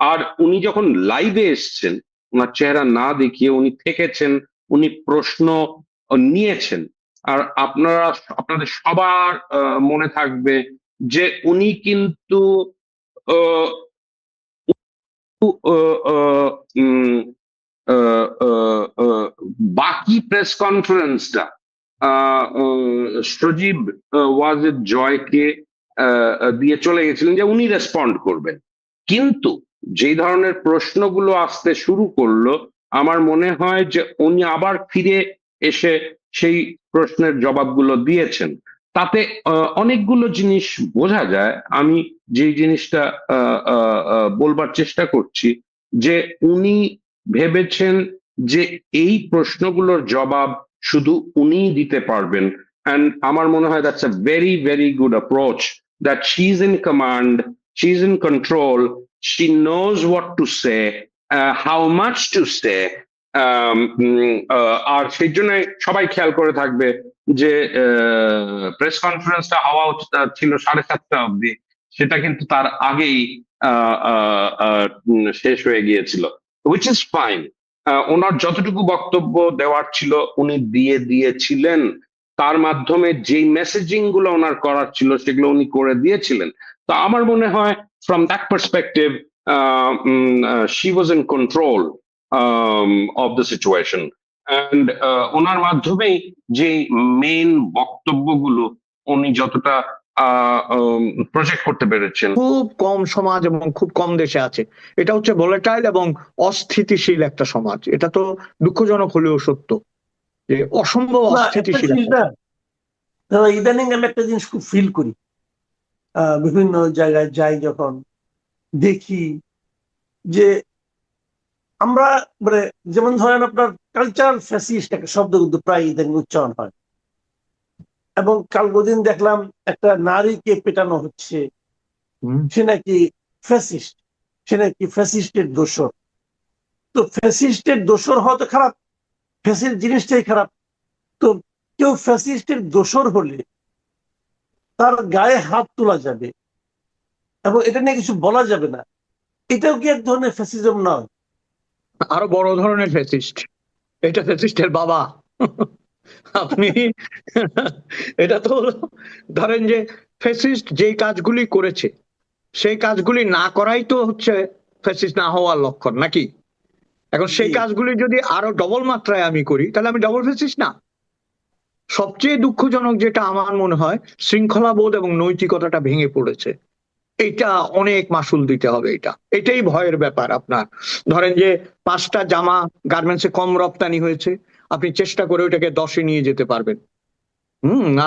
আর উনি যখন লাইভে এসছেন, ওনার চেহারা না দেখিয়ে উনি থেকেছেন, উনি প্রশ্ন নিয়েছেন। আর আপনাদের সবার মনে থাকবে যে উনি কিন্তু আহ, আহ, উম, বাকি প্রেস কনফারেন্সটা সজীব ওয়াজেদ জয়কে দিয়ে চলে গেছিলেন যে উনি রেসপন্ড করবেন, কিন্তু যেই ধরনের প্রশ্নগুলো আসতে শুরু করলো আমার মনে হয় যে উনি আবার ফিরে এসে সেই প্রশ্নের জবাবগুলো দিয়েছেন। তাতে অনেকগুলো জিনিস বোঝা যায়। আমি যে জিনিসটা বলবার চেষ্টা করছি যে উনি ভেবেছেন যে এই প্রশ্নগুলোর জবাব শুধু উনিই দিতে পারবেন। অ্যান্ড আমার মনে হয় that's a very very good approach, that she is in command, she is in control, she knows what to say, how much to say. আর সেই জন্য সবাই খেয়াল করে থাকবে যে প্রেস কনফারেন্সটা হওয়া ছিল 7:30 অব্দি, সেটা কিন্তু তার আগেই শেষ হয়ে গিয়েছিল, উইচ ইজ ফাইন। ওনার যতটুকু বক্তব্য দেওয়ার ছিল উনি দিয়ে দিয়েছিলেন, তার মাধ্যমে যেই মেসেজিং গুলো ওনার করার ছিল সেগুলো উনি করে দিয়েছিলেন। তো আমার মনে হয় from that perspective she was in control of the situation. And ওনার মাধ্যমেই যে মেইন বক্তব্যগুলো উনি যতটা প্রজেক্ট করতে পেরেছেন। খুব কম সমাজ এবং খুব কম দেশে আছে, এটা হচ্ছে ভোলেটাইল এবং অস্থিতিশীল একটা সমাজ। এটা তো দুঃখজনক হলেও সত্য যে অসম্ভব অস্থিতিশীল। ইদানিং আমি একটা জিনিস খুব ফিল করি, বিভিন্ন জায়গায় যাই যখন দেখি যে আমরা মানে যেমন ধরেন আপনার কালচারাল ফ্যাসিস্ট একটা শব্দ কিন্তু প্রায় ইদানিং উচ্চারণ হয়, এবং কালদিন দেখলাম একটা নারীকে পেটানো হচ্ছে, সে নাকি ফ্যাসিস্ট, সে নাকি ফ্যাসিস্টের দোসর। তো ফ্যাসিস্টের দোসর হওয়া তো খারাপ, ফ্যাসিস্ট জিনিসটাই খারাপ। তো কেউ ফ্যাসিস্টের দোসর হলে তার গায়ে হাত তোলা যাবে এবং এটা নিয়ে কিছু বলা যাবে না, এটাও কি এক ধরনের ফ্যাসিজম নয়? আরো বড় ধরনের ফ্যাসিস্ট, এটা ফ্যাসিস্টের বাবা। আপনি এটা তো ধরেন যে ফ্যাসিস্ট যেই কাজগুলি করেছে সেই কাজগুলি না করাই তো হচ্ছে ফ্যাসিস্ট না হওয়ার লক্ষণ নাকি? এখন সেই কাজগুলি যদি আরো ডবল মাত্রায় আমি করি তাহলে আমি ডবল ফ্যাসিস্ট না? সবচেয়ে দুঃখজনক যেটা আমার মনে হয়, শৃঙ্খলা বোধ এবং নৈতিকতাটা ভেঙে পড়েছে। এটা অনেক মাসুল দিতে হবে, এটাই ভয়ের ব্যাপার। আপনার ধরেন যে 5টা জামা গার্মেন্টসে কম রপ্তানি হয়েছে, আপনি চেষ্টা করে ওইটাকে 10-এ নিয়ে যেতে পারবেন।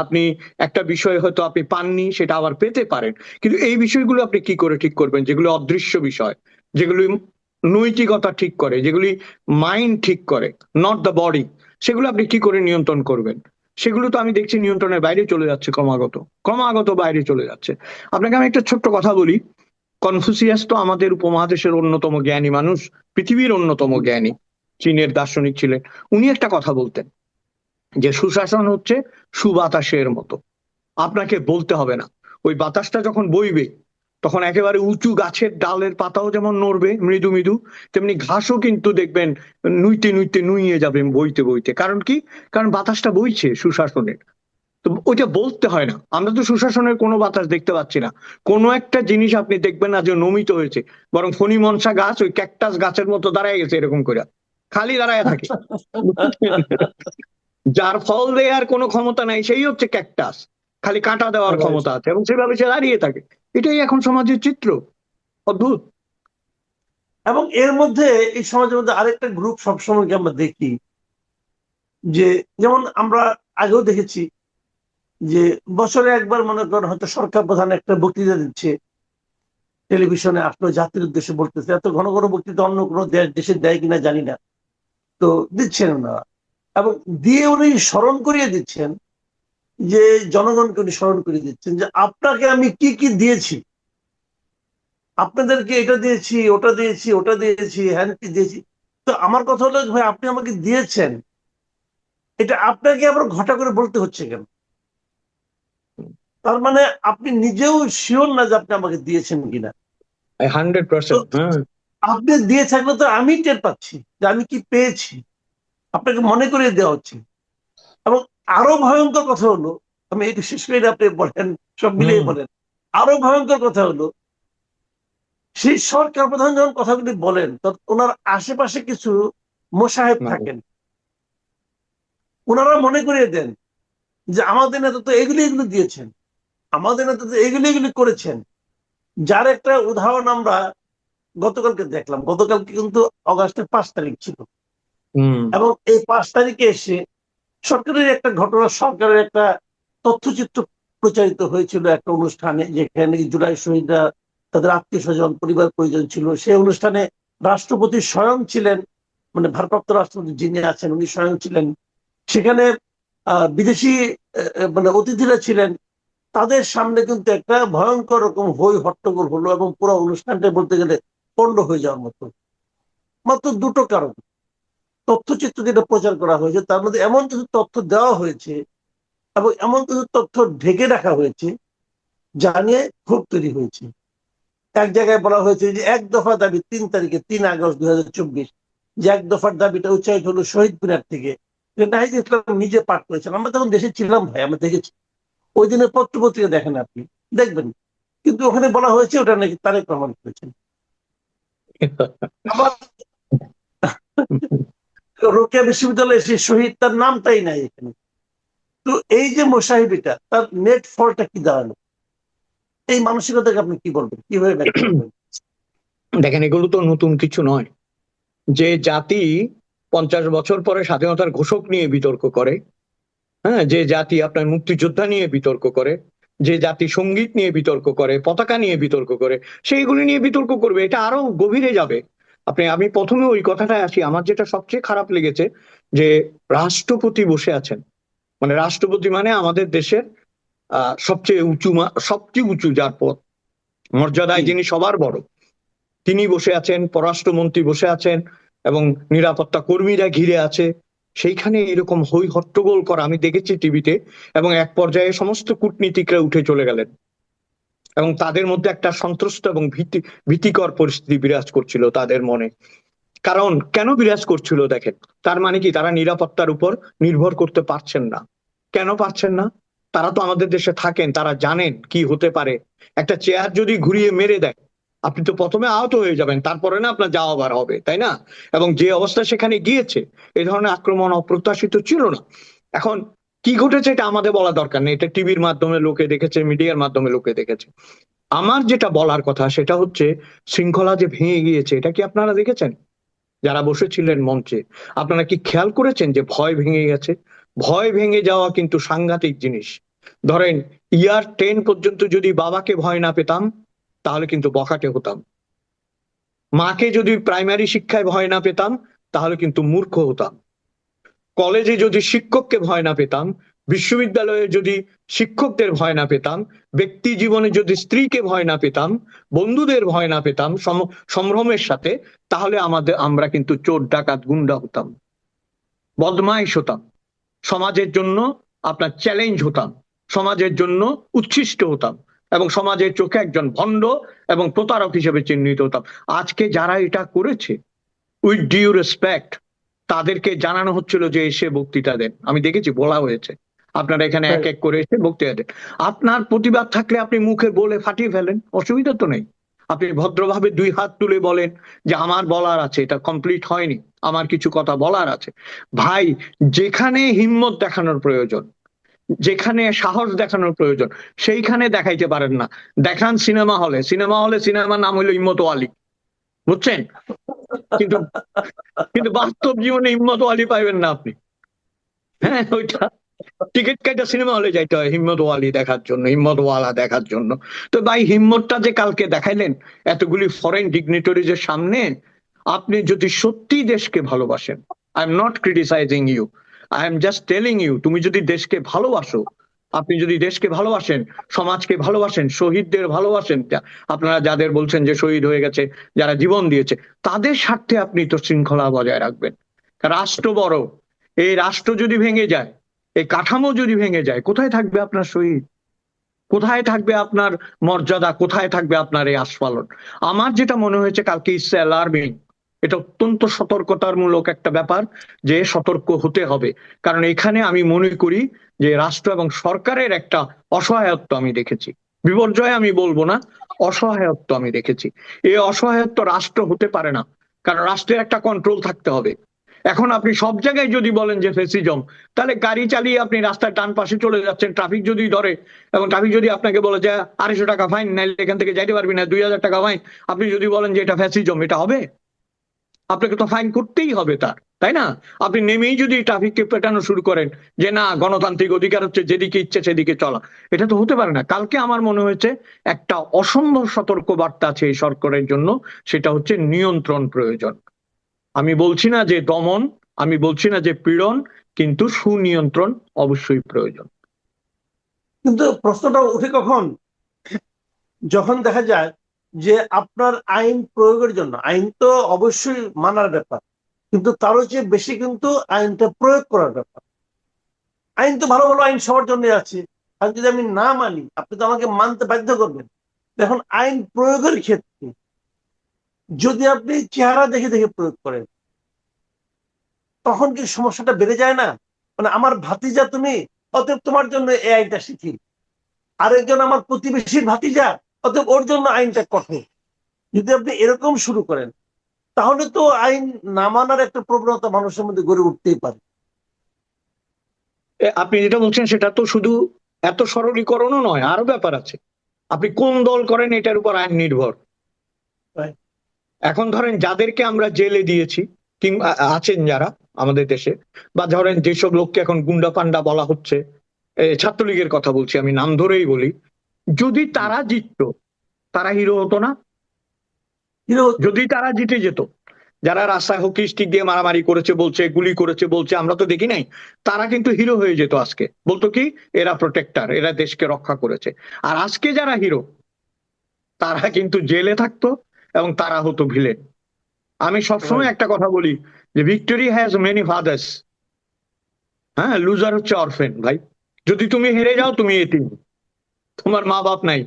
আপনি একটা বিষয় হয়তো আপনি পাননি, সেটা আবার পেতে পারেন, কিন্তু এই বিষয়গুলো আপনি কি করে ঠিক করবেন যেগুলো অদৃশ্য বিষয়, যেগুলি নৈতিকতা ঠিক করে, যেগুলি মাইন্ড ঠিক করে, নট দ্য বডি, সেগুলো আপনি কি করে নিয়ন্ত্রণ করবেন? সেগুলো তো আমি দেখছি নিয়ন্ত্রণের বাইরে চলে যাচ্ছে, ক্রমাগত বাইরে চলে যাচ্ছে। আপনাকে আমি একটা ছোট্ট কথা বলি, কনফুসিয়াস তো আমাদের উপমহাদেশের অন্যতম জ্ঞানী মানুষ, পৃথিবীর অন্যতম জ্ঞানী, চীনের দার্শনিক ছিলেন। উনি একটা কথা বলতেন যে সুশাসন হচ্ছে সুবাতাসের মতো, আপনাকে বলতে হবে না। ওই বাতাসটা যখন বইবে তখন একেবারে উঁচু গাছের ডালের পাতাও যেমন নড়বে মৃদু মৃদু, তেমনি ঘাসও কিন্তু দেখবেন নুইতে নুইতে নুইয়ে যাবে বইতে বইতে। কারণ কি? কারণ বাতাসটা বইছে সুশাসনের। তো ওইটা বলতে হয় না। আমরা তো সুশাসনের কোনো বাতাস দেখতে পাচ্ছি না। কোনো একটা জিনিস আপনি দেখবেন না যে নমিত হয়েছে, বরং ফণি মনসা গাছ ওই ক্যাকটাস গাছের মতো দাঁড়ায় গেছে, এরকম করে খালি দাঁড়ায় থাকে। যার ফল দেওয়ার কোনো ক্ষমতা নাই সেই হচ্ছে ক্যাকটাস, খালি কাঁটা দেওয়ার ক্ষমতা আছে এবং সেভাবে সে দাঁড়িয়ে থাকে। এটাই এখন সমাজের চিত্র, অদ্ভুত। এবং এর মধ্যে এই সমাজের মধ্যে আরেকটা গ্রুপ সবসময় আমরা দেখি, যে যেমন আমরা আগেও দেখেছি যে বছরে একবার মনে করেন হয়তো সরকার প্রধান একটা বক্তৃতা দিচ্ছে, টেলিভিশনে আসলো, জাতির উদ্দেশ্যে বলতেছে। এত ঘন ঘন বক্তৃতা অন্য কোনো দেশে দেয় কিনা জানি না, তো দিচ্ছেন ওনারা, এবং দিয়ে উনি স্মরণ করিয়ে দিচ্ছেন যে জনগণকে উনি স্মরণ করিয়ে দিচ্ছেন যে আপনাকে আমি কি কি দিয়েছি, আপনাদেরকে এটা দিয়েছি, ওটা দিয়েছি, ওটা দিয়েছি, হ্যান কি দিয়েছি। তো আমার কথা হলো ভাই, আপনি আমাকে দিয়েছেন, এটা আপনাকে আবার ঘটা করে বলতে হচ্ছে কেন? তার মানে আপনি নিজেও শিওর না যে আপনি আমাকে দিয়েছেন কিনা। 100%। আপনি দিয়ে থাকলে তো আমি টের পাচ্ছি যে আমি কি পেয়েছি, আপনাকে মনে করিয়ে দেওয়া হচ্ছে। এবং আরো ভয়ঙ্কর কথা হলো, আমি একটু শেষ করে আপনি বলেন, সব মিলিয়ে বলেন। আরো ভয়ঙ্কর কথা হলো, সেই সরকার প্রধান যখন কথাগুলি বলেন তখন ওনার আশেপাশে কিছু মোসাহেব থাকেন, ওনারা মনে করিয়ে দেন যে আমাদের নেতা তো এগুলি এগুলি দিয়েছেন, আমাদের নেতা তো এগুলি করেছেন। যার একটা উদাহরণ আমরা গতকালকে দেখলাম। গতকালকে কিন্তু অগাস্টের 5 তারিখ ছিল, এবং এই 5 তারিখে এসে সরকারের একটা ঘটনা, সরকারের একটা তথ্যচিত্র প্রচারিত হয়েছিল একটা অনুষ্ঠানে, যেখানে জুলাই শহীদরা তাদের আত্মীয় স্বজন পরিবার পরিজন ছিল। সেই অনুষ্ঠানে রাষ্ট্রপতি স্বয়ং ছিলেন, মানে ভারপ্রাপ্ত রাষ্ট্রপতি যিনি আছেন উনি স্বয়ং ছিলেন। সেখানে বিদেশি মানে অতিথিরা ছিলেন। তাদের সামনে কিন্তু একটা ভয়ঙ্কর রকম হই হট্টগোল হলো, এবং পুরো অনুষ্ঠানটা বলতে গেলে পণ্ড হয়ে যাওয়ার মতো। মাত্র দুটো কারণ, তথ্যচিত্র যেটা প্রচার করা হয়েছে তার মধ্যে এমন কিছু তথ্য দেওয়া হয়েছে এবং এমন কিছু তথ্য ঢেকে রাখা হয়েছে যা নিয়ে ক্ষোভ তৈরি হয়েছে। এক জায়গায় বলা হয়েছে যে এক দফা দাবি 3 তারিখে 3 আগস্ট 2024, যে এক দফার দাবিটা উচ্চারিত হলো শহীদ মিনার থেকে, নাহিদ ইসলাম নিজে পাঠ করেছেন। আমরা তখন দেশে ছিলাম ভাই, আমরা দেখেছি। ওই দিনের পত্রপত্রিকা দেখেন, আপনি দেখবেন, কিন্তু ওখানে বলা হয়েছে ওটা নাকি তারেক রহমান করেছেন। আবার রোকেয়া বিশ্ববিদ্যালয়ে এসে শহীদ, তার নামটাই নাই এখানে। তো এই যে মোসাহিবিটা, তার নেট ফলটা কি দাঁড়ালো? এই মানসিকতাকে আপনি কি বলবেন, কিভাবে ব্যাখ্যা করবেন? দেখেন, এগুলো তো নতুন কিছু নয়। যে জাতি 50 বছর পরে স্বাধীনতার ঘোষক নিয়ে বিতর্ক করে, হ্যাঁ, যে জাতি আপনার মুক্তিযোদ্ধা নিয়ে বিতর্ক করে, যে জাতি সঙ্গীত নিয়ে বিতর্ক করে, পতাকা নিয়ে বিতর্ক করে, সেইগুলি নিয়ে বিতর্ক করবে, এটা আরো গভীরে যাবে। আমি প্রথমে ওই কথাটায় আসি। আমার যেটা সবচেয়ে খারাপ লেগেছে যে রাষ্ট্রপতি বসে আছেন, মানে রাষ্ট্রপতি মানে আমাদের দেশের সবচেয়ে উঁচু যার পদ, মর্যাদায় যিনি সবার বড়, তিনি বসে আছেন, পররাষ্ট্রমন্ত্রী বসে আছেন, এবং নিরাপত্তা কর্মীরা ঘিরে আছে। সেইখানে এরকম হই হট্টগোল করা আমি দেখেছি টিভিতে, এবং এক পর্যায়ে সমস্ত কূটনীতিকরা উঠে চলে গেলেন, এবং তাদের মধ্যে একটা সন্ত্রস্ত এবং ভীতিকর পরিস্থিতি বিরাজ করছিল তাদের মনে। কারণ কেন বিরাজ করছিল দেখেন, তার মানে কি, তারা নিরাপত্তার উপর নির্ভর করতে পারছেন না। কেন পারছেন না? তারা তো আমাদের দেশে থাকেন, তারা জানেন কি হতে পারে। একটা চেয়ার যদি ঘুরিয়ে মেরে দেয়, আপনি তো প্রথমে আহত হয়ে যাবেন, তারপরে না আপনার যাওয়া বার হবে, তাই না? এবং যে অবস্থা সেখানে গিয়েছে, এই ধরনের আক্রমণ অপ্রত্যাশিত ছিল না। এখন কি ঘটেছে এটা আমাদের বলা দরকার নেই, এটা টিভির মাধ্যমে লোকে দেখেছে, মিডিয়ার মাধ্যমে লোকে দেখেছে। আমার যেটা বলার কথা সেটা হচ্ছে, শৃঙ্খলা যে ভেঙে গিয়েছে, এটা কি আপনারা দেখেছেন? যারা বসেছিলেন মঞ্চে, আপনারা কি খেয়াল করেছেন যে ভয় ভেঙে গেছে? ভয় ভেঙে যাওয়া কিন্তু সাংঘাতিক জিনিস। ধরেন ইয়ার 10 পর্যন্ত যদি বাবাকে ভয় না পেতাম, তাহলে কিন্তু বখাটে হতাম। মাকে যদি প্রাইমারি শিক্ষায় ভয় না পেতাম, তাহলে কিন্তু মূর্খ হতাম। কলেজে যদি শিক্ষককে ভয় না পেতাম, বিশ্ববিদ্যালয়ে যদি শিক্ষকদের ভয় না পেতাম, ব্যক্তি জীবনে যদি স্ত্রীকে ভয় না পেতাম, বন্ধুদের ভয় না পেতাম সম্ভ্রমের সাথে, তাহলে আমরা কিন্তু চোর ডাকাত গুন্ডা হতাম, বদমাইশ হতাম, সমাজের জন্য আপনার চ্যালেঞ্জ হতাম, সমাজের জন্য উচ্ছিষ্ট হতাম, এবং সমাজের চোখে একজন ভণ্ড এবং প্রতারক হিসেবে চিহ্নিত হতাম। আজকে যারা এটা করেছে, উইথ ডিউ রেসপেক্ট, তাদেরকে জানানো হচ্ছিল যে এসে বক্তৃতা দেন। আমি দেখেছি বলা হয়েছে, আপনারা এখানে এক এক করে এসে বক্তৃতা দেন। আপনার প্রতিবাদ থাকলে আপনি মুখে বলে ফাটিয়ে ফেলেন, অসুবিধা তো নেই। আপনি ভদ্রভাবে 2 হাত তুলে বলেন যে আমার বলার আছে, এটা কমপ্লিট হয়নি, আমার কিছু কথা বলার আছে। ভাই, যেখানে হিম্মত দেখানোর প্রয়োজন, যেখানে সাহস দেখানোর প্রয়োজন, সেইখানে দেখাইতে পারেন না। দেখান সিনেমা হলে, সিনেমার নাম হলো হিম্মত ওয়ালি, বুঝছেন? কিন্তু বাস্তব জীবনে হিম্মত ওয়ালি পাইবেন না আপনি। হ্যাঁ, ওইটা টিকিট কেটে সিনেমা হলে যাইতে হয় হিম্মত ওয়ালি দেখার জন্য, হিম্মত ওয়ালা দেখার জন্য। তো ভাই, হিম্মতটা যে কালকে দেখাইলেন এতগুলি ফরেন ডিগনিটরিজের সামনে, আপনি যদি সত্যি দেশকে ভালোবাসেন, I am not criticizing you, I am just telling you, তুমি যদি দেশকে ভালোবাসো, আপনি যদি দেশকে ভালোবাসেন, সমাজকে ভালোবাসেন, শহীদদের ভালোবাসেন, আপনারা যাদের বলছেন যে শহীদ হয়ে গেছে, যারা জীবন দিয়েছে, তাদের স্বার্থে আপনি তো শৃঙ্খলা বজায় রাখবেন। রাষ্ট্র বড়, এই রাষ্ট্র যদি ভেঙে যায়, এই কাঠামো যদি ভেঙে যায়, কোথায় থাকবে আপনার শহীদ? কোথায় থাকবে আপনার মর্যাদা? কোথায় থাকবে আপনার এই আস্ফালন? আমার যেটা মনে হয়েছে কালকে, ইটস অ্যালার্মিং, এটা অত্যন্ত সতর্কতামূলক একটা ব্যাপার, যে সতর্ক হতে হবে। কারণ এখানে আমি মনে করি যে রাষ্ট্র এবং সরকারের একটা অসহায়ত্ব আমি দেখেছি। বিপর্যয় আমি বলবো না, অসহায়ত্ব আমি দেখেছি। এই অসহায়ত্ব রাষ্ট্র হতে পারে না, কারণ রাষ্ট্রের একটা কন্ট্রোল থাকতে হবে। এখন আপনি সব জায়গায় যদি বলেন যে ফেসিজম, তাহলে গাড়ি চালিয়ে আপনি রাস্তার ডান পাশে চলে যাচ্ছেন, ট্রাফিক যদি ধরে এবং ট্রাফিক যদি আপনাকে বলে যে 250 টাকা ফাইন, নাইলে এখান থেকে যাইতে পারবি না, 2000 টাকা ফাইন, আপনি যদি বলেন যে এটা ফ্যাসিজম, এটা হবে? আপনাকে তো ফাইন করতেই হবে তার, তাই না? আপনি নেমেই যদি ট্রাফিককে পেটানো শুরু করেন যে না, গণতান্ত্রিক অধিকার হচ্ছে যেদিকে ইচ্ছে সেদিকে চলা, এটা তো হতে পারে না। কালকে আমার মনে হয়েছে একটা অসম্ভব সতর্ক বার্তা আছে এই সরকারের জন্য, সেটা হচ্ছে নিয়ন্ত্রণ প্রয়োজন। আমি বলছি না যে দমন, আমি বলছি না যে পীড়ন, কিন্তু সুনিয়ন্ত্রণ অবশ্যই প্রয়োজন। কিন্তু প্রশ্নটা উঠে কখন, যখন দেখা যায় যে আপনার আইন প্রয়োগের জন্য, আইন তো অবশ্যই মানার ব্যাপার, কিন্তু তারও চেয়ে বেশি কিন্তু আইনটা প্রয়োগ করার ব্যাপার। আইন তো ভালো ভালো আইন সবার জন্য আছে, আর যদি আমি না মানি আপনি তো আমাকে মানতে বাধ্য করবেন। এখন আইন প্রয়োগের ক্ষেত্রে যদি আপনি চেহারা দেখে দেখে প্রয়োগ করেন, তখন কি সমস্যাটা বেড়ে যায় না? মানে আমার ভাতিজা তুমি, অতএব তোমার জন্য এই আইনটা শিখি, আরেকজন আমার প্রতিবেশীর ভাতিজা, অতএব ওর জন্য আইনটা কঠোর। যদি আপনি এরকম শুরু করেন, তাহলে তো আইন না মানার একটা প্রবণতা মানুষের মধ্যে গড়ে উঠতেই পারে। আপনি যেটা বলছেন সেটা তো শুধু এত সরলীকরণও নয়, আরো ব্যাপার আছে। আপনি কোন দল করেন এটার উপর আইন নির্ভর। Right. এখন ধরেন যাদেরকে আমরা জেলে দিয়েছি কিংবা আছেন যারা আমাদের দেশে, বা ধরেন যেসব লোককে এখন গুন্ডা পান্ডা বলা হচ্ছে, ছাত্রলীগের কথা বলছি, আমি নাম ধরেই বলি, যদি তারা জিততো তারা হিরো হতো না? যদি তারা জিতে যেত, যারা রাস্তায় হকি স্টিক দিয়ে মারামারি করেছে বলছে, গুলি করেছে বলছে, আমরা তো দেখি নাই, তারা কিন্তু হিরো হয়ে যেত আজকে। বলতো কি, এরা প্রোটেক্টর, এরা দেশকে রক্ষা করেছে। আর আজকে যারা হিরো তারা কিন্তু জেলে থাকতো এবং তারা হতো ভিলেন। আমি সবসময় একটা কথা বলি যে ভিক্টরি হ্যাজ মেনি ফাদার্স, হ্যাঁ, লুজার হচ্ছে অরফেন ভাই। যদি তুমি হেরে যাও তুমি এতিম, তোমার মা বাপ নাই।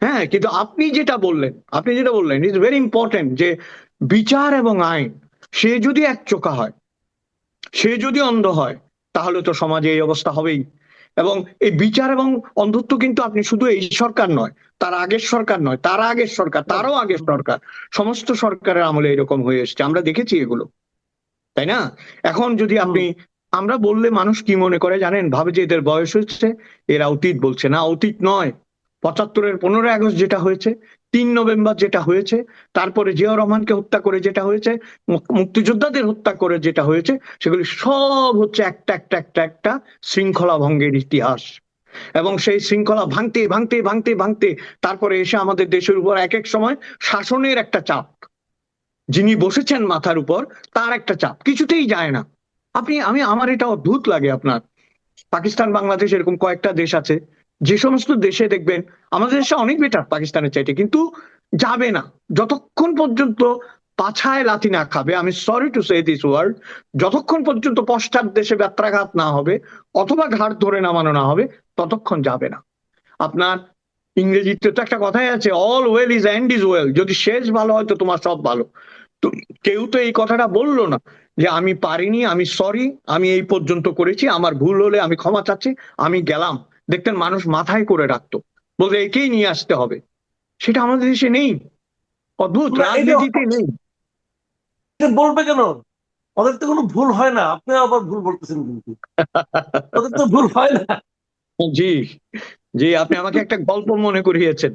হ্যাঁ, কিন্তু আপনি যেটা বললেন ইজ ভেরি ইম্পর্টেন্ট, যে বিচার এবং আইন, সে যদি একচোখা হয়, সে যদি অন্ধ হয়, তাহলে তো সমাজে এই অবস্থা হবেই। এবং এই বিচার এবং অন্ধত্ব কিন্তু আপনি শুধু এই সরকার নয়, তার আগের সরকার নয়, তার আগের সরকার, তারও আগের সরকার, সমস্ত সরকারের আমলে এরকম হয়ে এসেছে, আমরা দেখেছি এগুলো, তাই না? এখন যদি আপনি, আমরা বললে মানুষ কি মনে করে জানেন, ভাবে যে এদের বয়স হচ্ছে, এরা অতীত বলছে। না, অতীত নয়। 75-এর 15ই আগস্ট যেটা হয়েছে, 3 নভেম্বর যেটা হয়েছে, তারপরে জিয়াউর রহমানকে হত্যা করে যেটা হয়েছে, মুক্তিযোদ্ধাদের হত্যা করে যেটা হয়েছে, সেগুলি সব হচ্ছে একটা একটা একটা একটা শৃঙ্খলা ভঙ্গের ইতিহাস। এবং সেই শৃঙ্খলা ভাঙতে ভাঙতে ভাঙতে ভাঙতে তারপরে এসে আমাদের দেশের উপর এক এক সময় শাসনের একটা চাপ, যিনি বসেছেন মাথার উপর তার একটা চাপ, কিছুতেই যায় না। আমার এটা অদ্ভুত লাগে, আপনার পাকিস্তান, বাংলাদেশ, এরকম কয়েকটা দেশ আছে, যে সমস্ত দেশে দেখবেন আমাদের দেশে অনেক বেটার পাকিস্তানের চাইতে, কিন্তু যাবে না যতক্ষণ পর্যন্ত পাছায় লাথি না খাবে, আমি sorry to say this word, যতক্ষণ পর্যন্ত পশ্চাৎ দেশে ব্যত্রাঘাত না হবে অথবা ঘাট ধরে নামানো না হবে, ততক্ষণ যাবে না। আপনার ইংরেজিতে তো একটা কথাই আছে, all well is end is well, যদি শেষ ভালো হয় তো তোমার সব ভালো। তো কেউ তো এই কথাটা বললো না যে আমি পারিনি, আমি সরি, আমি এই পর্যন্ত করেছি, আমার ভুল হলে আমি ক্ষমা চাচ্ছি, আমি গেলাম। দেখতেন মানুষ মাথায় করে রাখতো, বলতে একেই নিয়ে আসতে হবে। সেটা আমাদের দেশে নেই, অদ্ভুত, রাজনীতিতে নেই। বলবে কেন? ওদের তো কোনো ভুল হয় না, আপনি আবার ভুল বলতেছেন, কিন্তু ওদের তো ভুল হয় না। জি, জি, আপনি আমাকে একটা গল্প মনে করিয়েছেন।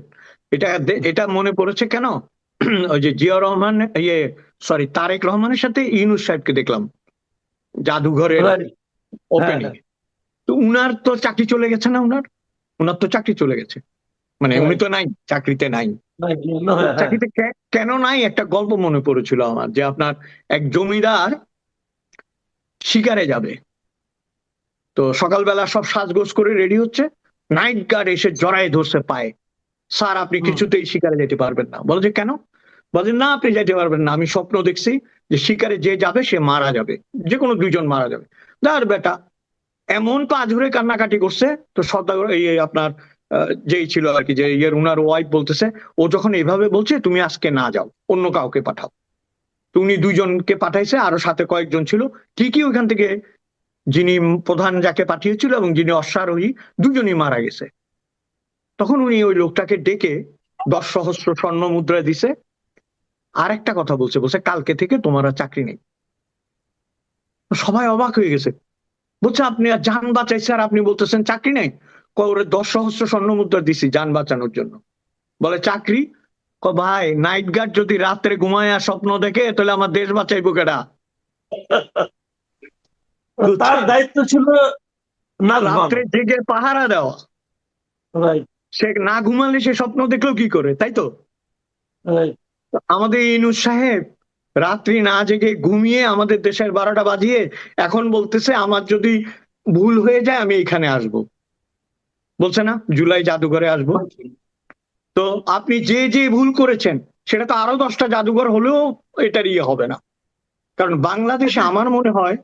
এটা মনে পড়েছে কেন, ওই যে জিয়া রহমান, তারেক রহমানের সাথে ইউনূস সাহেবকে দেখলাম জাদুঘরের ওপেনিং। তো উনার তো চাকরি চলে গেছে না, উনার তো চাকরি চলে গেছে, মানে উনি তো নাই, চাকরিতে নাই। চাকরিতে কেন নাই, একটা গল্প মনে পড়েছিল আমার, যে আপনার এক জমিদার শিকারে যাবে, তো সকালবেলা সব সাজগোজ করে রেডি হচ্ছে, নাইট গার্ড এসে জড়ায় ধরছে পায়ে, স্যার আপনি কিছুতেই শিকারে যেতে পারবেন না। বলে যে কেন? বলে না, আপনি যেতে পারবেন না, আমি স্বপ্ন দেখছি যে শিকারে যে যাবে সে মারা যাবে, যে কোনো 2 জন মারা যাবে। দাঁড় বেটা, এমন পা ঝরে কান্নাকাটি করছে। তো সদাগর আপনার যেই ছিল আর কি, যে উনার ওয়াইফ বলতেছে, ও যখন এইভাবে বলছে তুমি আজকে না যাও, অন্য কাউকে পাঠাও। তো উনি 2 জনকে পাঠাইছে, আরো সাথে কয়েকজন ছিল, ঠিকই ওইখান থেকে যিনি প্রধান যাকে পাঠিয়েছিল এবং যিনি অশ্বারোহী, 2 জনই মারা গেছে। তখন উনি ওই লোকটাকে ডেকে 10 সহস্র স্বর্ণ মুদ্রা দিছে, আর একটা কথা বলছে, কালকে থেকে তোমার আর চাকরি নেই। সবাই অবাক হয়ে গেছে, বলছে আপনি আর যান বাঁচাইছে আর আপনি বলতেছেন চাকরি নেই। ওরে 10 সহস্র স্বর্ণ মুদ্রা দিছি যান বাঁচানোর জন্য। বলে চাকরি? ভাই নাইট গার্ড যদি রাত্রে ঘুমায় স্বপ্ন দেখে তাহলে আমার দেশ বাঁচাইবো কেডা? তার দায়িত্ব ছিল রাত্রে জেগে পাহারা দেওয়া। সে না ঘুমালে সে স্বপ্ন দেখলো কি করে, তাই তো? আমাদের ইউনূস সাহেব রাত্রি না জেগে ঘুমিয়ে আমাদের দেশের 12টা বাজিয়ে এখন বলতেছে আমার যদি ভুল হয়ে যায় আমি এখানে আসব। বলছে না জুলাই জাদুঘরে আসবো। তো আপনি যে যে ভুল করেছেন সেটা তো আরো 10টা জাদুঘর হলেও এটার ইয়ে হবে না। কারণ বাংলাদেশে আমার মনে হয়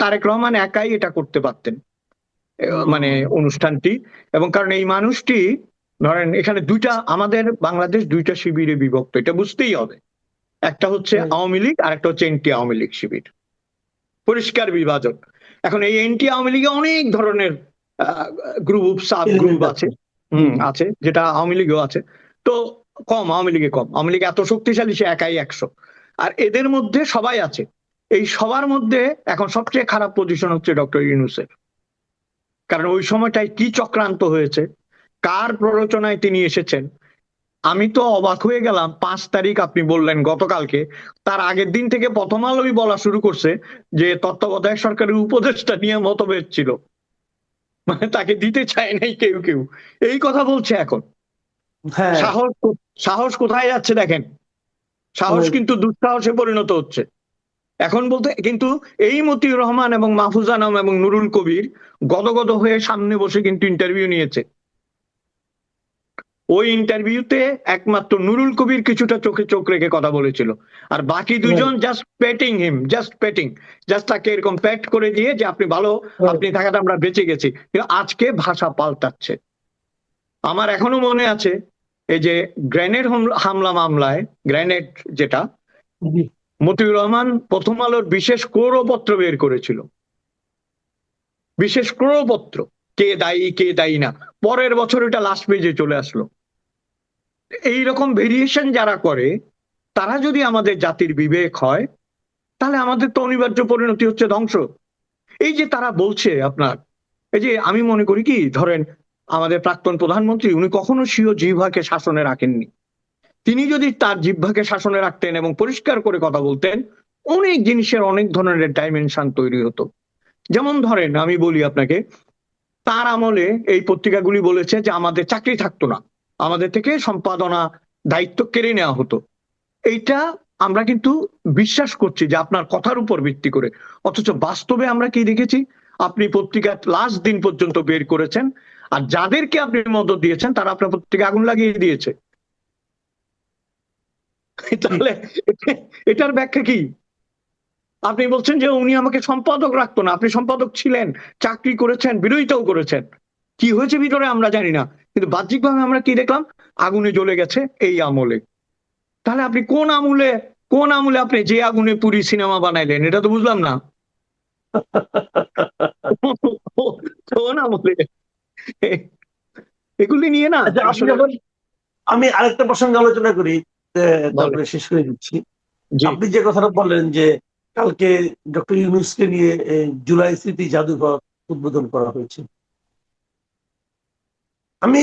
তারেক রহমান একাই এটা করতে পারতেন, মানে অনুষ্ঠানটি। এবং কারণ এই মানুষটি ধরেন এখানে আমাদের বাংলাদেশ 2টা শিবিরে বিভক্ত, এটা বুঝতেই হবে। একটা হচ্ছে আওয়ামী লীগ আর একটা হচ্ছে এনটি আওয়ামী লীগ শিবির, পরিষ্কার বিভাজন। এখন এই এনটি আওয়ামী লীগে অনেক ধরনের গ্রুপ সাব গ্রুপ আছে, আছে, যেটা আওয়ামী লীগেও আছে। তো আওয়ামী লীগ এত শক্তিশালী, সে একাই 100। আর এদের মধ্যে সবাই আছে। এই সবার মধ্যে এখন সবচেয়ে খারাপ পজিশন হচ্ছে ডক্টর ইউনূসের। কারণ ওই সময়টায় কি চক্রান্ত হয়েছে, কার প্ররোচনায় তিনি এসেছেন। আমি তো অবাক হয়ে গেলাম। 5 তারিখ আপনি বললেন গতকালকে, তার আগের দিন থেকে প্রথম আলোই বলা শুরু করছে যে তত্ত্বাবধায়ক সরকারের উপদেষ্টা নিয়ে মতভেদ ছিল, মানে তাকে দিতে চায় নাই কেউ। এই কথা বলছে এখন। সাহস কোথায় যাচ্ছে দেখেন, সাহস কিন্তু দুঃসাহসে পরিণত হচ্ছে এখন বলতে। কিন্তু এই মতিউর রহমান এবং মাহফুজ আনাম এবং নুরুল কবির গদগদ হয়ে সামনে বসে কিন্তু ইন্টারভিউ নিয়েছে। ওই ইন্টারভিউতে একমাত্র নুরুল কবির কিছুটা চোখে চোখ রেখে কথা বলেছিল, আর বাকি দুইজন জাস্ট তাকে এরকম প্যাট করে দিয়ে যে আপনি ভালো, আপনি থাকাতে আমরা বেঁচে গেছি। কিন্তু আজকে ভাষা পাল্টাচ্ছে। আমার এখনো মনে আছে এই যে গ্রেনেড হামলা মামলায়, গ্রেনেড যেটা, মতিউর রহমান প্রথম আলোর বিশেষ ক্রোড়পত্র বের করেছিল, বিশেষ ক্রোড়পত্র, কে দায়ী না। পরের বছর এটা লাস্ট পেজে চলে আসলো। এইরকম ভেরিয়েশন যারা করে তারা যদি আমাদের জাতির বিবেক হয় তাহলে আমাদের তো অনিবার্য পরিণতি হচ্ছে ধ্বংস। এই যে তারা বলছে আপনার, এই যে আমি মনে করি কি, ধরেন আমাদের প্রাক্তন প্রধানমন্ত্রী উনি কখনো স্বীয় জিহ্বাকে শাসনে রাখেননি। তিনি যদি তার জিহ্বাকে শাসনে রাখতেন এবং পরিষ্কার করে কথা বলতেন, অনেক জিনিসের অনেক ধরনের ডাইমেনশন তৈরি হতো। যেমন ধরেন আমি বলি আপনাকে, তার আমলে এই পত্রিকাগুলি বলেছে যে আমাদের চাকরি থাকতো না, আমাদের থেকে সম্পাদনা দায়িত্ব কেড়ে নেওয়া হতো। এইটা আমরা কিন্তু বিশ্বাস করছি যে আপনার কথার উপর ভিত্তি করে, অথচ বাস্তবে আমরা কি দেখেছি, আপনি পত্রিকা লাস্ট দিন পর্যন্ত বের করেছেন, আর যাদেরকে আপনি মদত দিয়েছেন তারা আপনার পত্রিকা আগুন লাগিয়ে দিয়েছে। তাহলে এটার ব্যাখ্যা কি? আপনি বলছেন যে উনি আমাকে সম্পাদক রাখতো না, আপনি সম্পাদক ছিলেন, চাকরি করেছেন, বিরোধিতাও করেছেন, কি হয়েছে ভিতরে আমরা জানি না, কিন্তু বাহ্যিকভাবে আমরা কি দেখলাম, আগুনে জ্বলে গেছে এই আমলে। তাহলে আপনি কোন আমলে আপনি যে আগুনে পুরি সিনেমা বানাইলেন, এটা তো বুঝলাম না। কোন আমলে? এগুলি নিয়ে না আমি আরেকটা প্রসঙ্গে আলোচনা করি, তারপরে শেষ করে দিচ্ছি। আপনি যে কথাটা বললেন যে কালকে ডক্টর ইউনূসকে নিয়ে জুলাই স্মৃতি জাদুঘর উদ্বোধন করা হয়েছে, আমি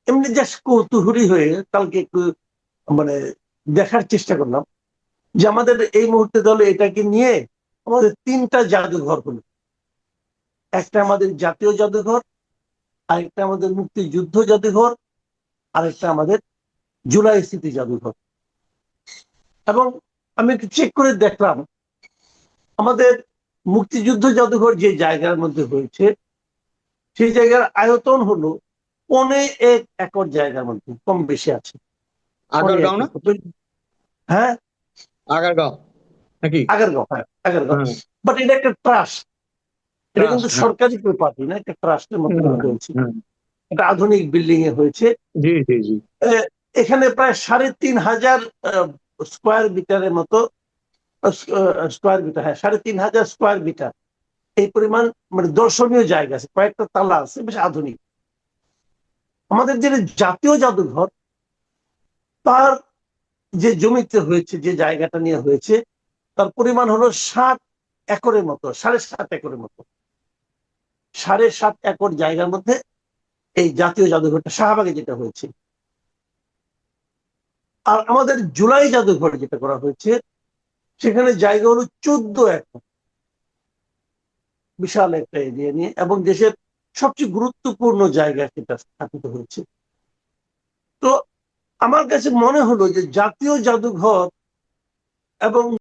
এমনি জাস্ট কৌতূহলী হয়ে কালকে একটু মানে দেখার চেষ্টা করলাম যে আমাদের এই মুহূর্তে দলে এটাকে নিয়ে আমাদের 3টা জাদুঘর হলো। একটা আমাদের জাতীয় জাদুঘর, আরেকটা আমাদের মুক্তিযুদ্ধ জাদুঘর, আরেকটা আমাদের জুলাই স্মৃতি জাদুঘর। এবং আমি একটু চেক করে দেখলাম আমাদের মুক্তিযুদ্ধ জাদুঘর যে জায়গার মধ্যে হয়েছে সেই জায়গার আয়তন হলো 1.25 একর জায়গার মধ্যে, কম বেশি আছে। আগারগাঁও না? হ্যাঁ আগারগাঁও নাকি? আগারগাঁও, হ্যাঁ আগারগাঁও। বাট এটা একটা ট্রাস্ট, এটা কিন্তু সরকারি প্রপার্টি না, একটা ট্রাস্টের মতো হয়েছে। একটা আধুনিক বিল্ডিং এ হয়েছে। জি জি জি। এখানে প্রায় 3,500 স্কোয়ার মিটারের মতো, স্কোয়ার মিটার, হ্যাঁ 3,500 স্কোয়ার মিটার এই পরিমাণ মানে দর্শনীয় জায়গা আছে, কয়েকটা তালা আছে, বেশ আধুনিক। আমাদের যে জাতীয় জাদুঘর তার যে জমিতে হয়েছে, যে জায়গাটা নিয়ে হয়েছে, তার পরিমাণ হলো 60 একরের মতো, 7.5 একরের মতো, 7.5 একর জায়গার মধ্যে এই জাতীয় জাদুঘরটা শাহবাগে যেটা হয়েছে। আর আমাদের জুলাই জাদুঘরে যেটা করা হয়েছে সেখানে জায়গা হলো 14 একর, বিশাল একটা এরিয়া নিয়ে, এবং দেশের সবচেয়ে গুরুত্বপূর্ণ জায়গায় সেটা স্থাপিত হয়েছে। তো আমার কাছে মনে হলো যে জাতীয় জাদুঘর এবং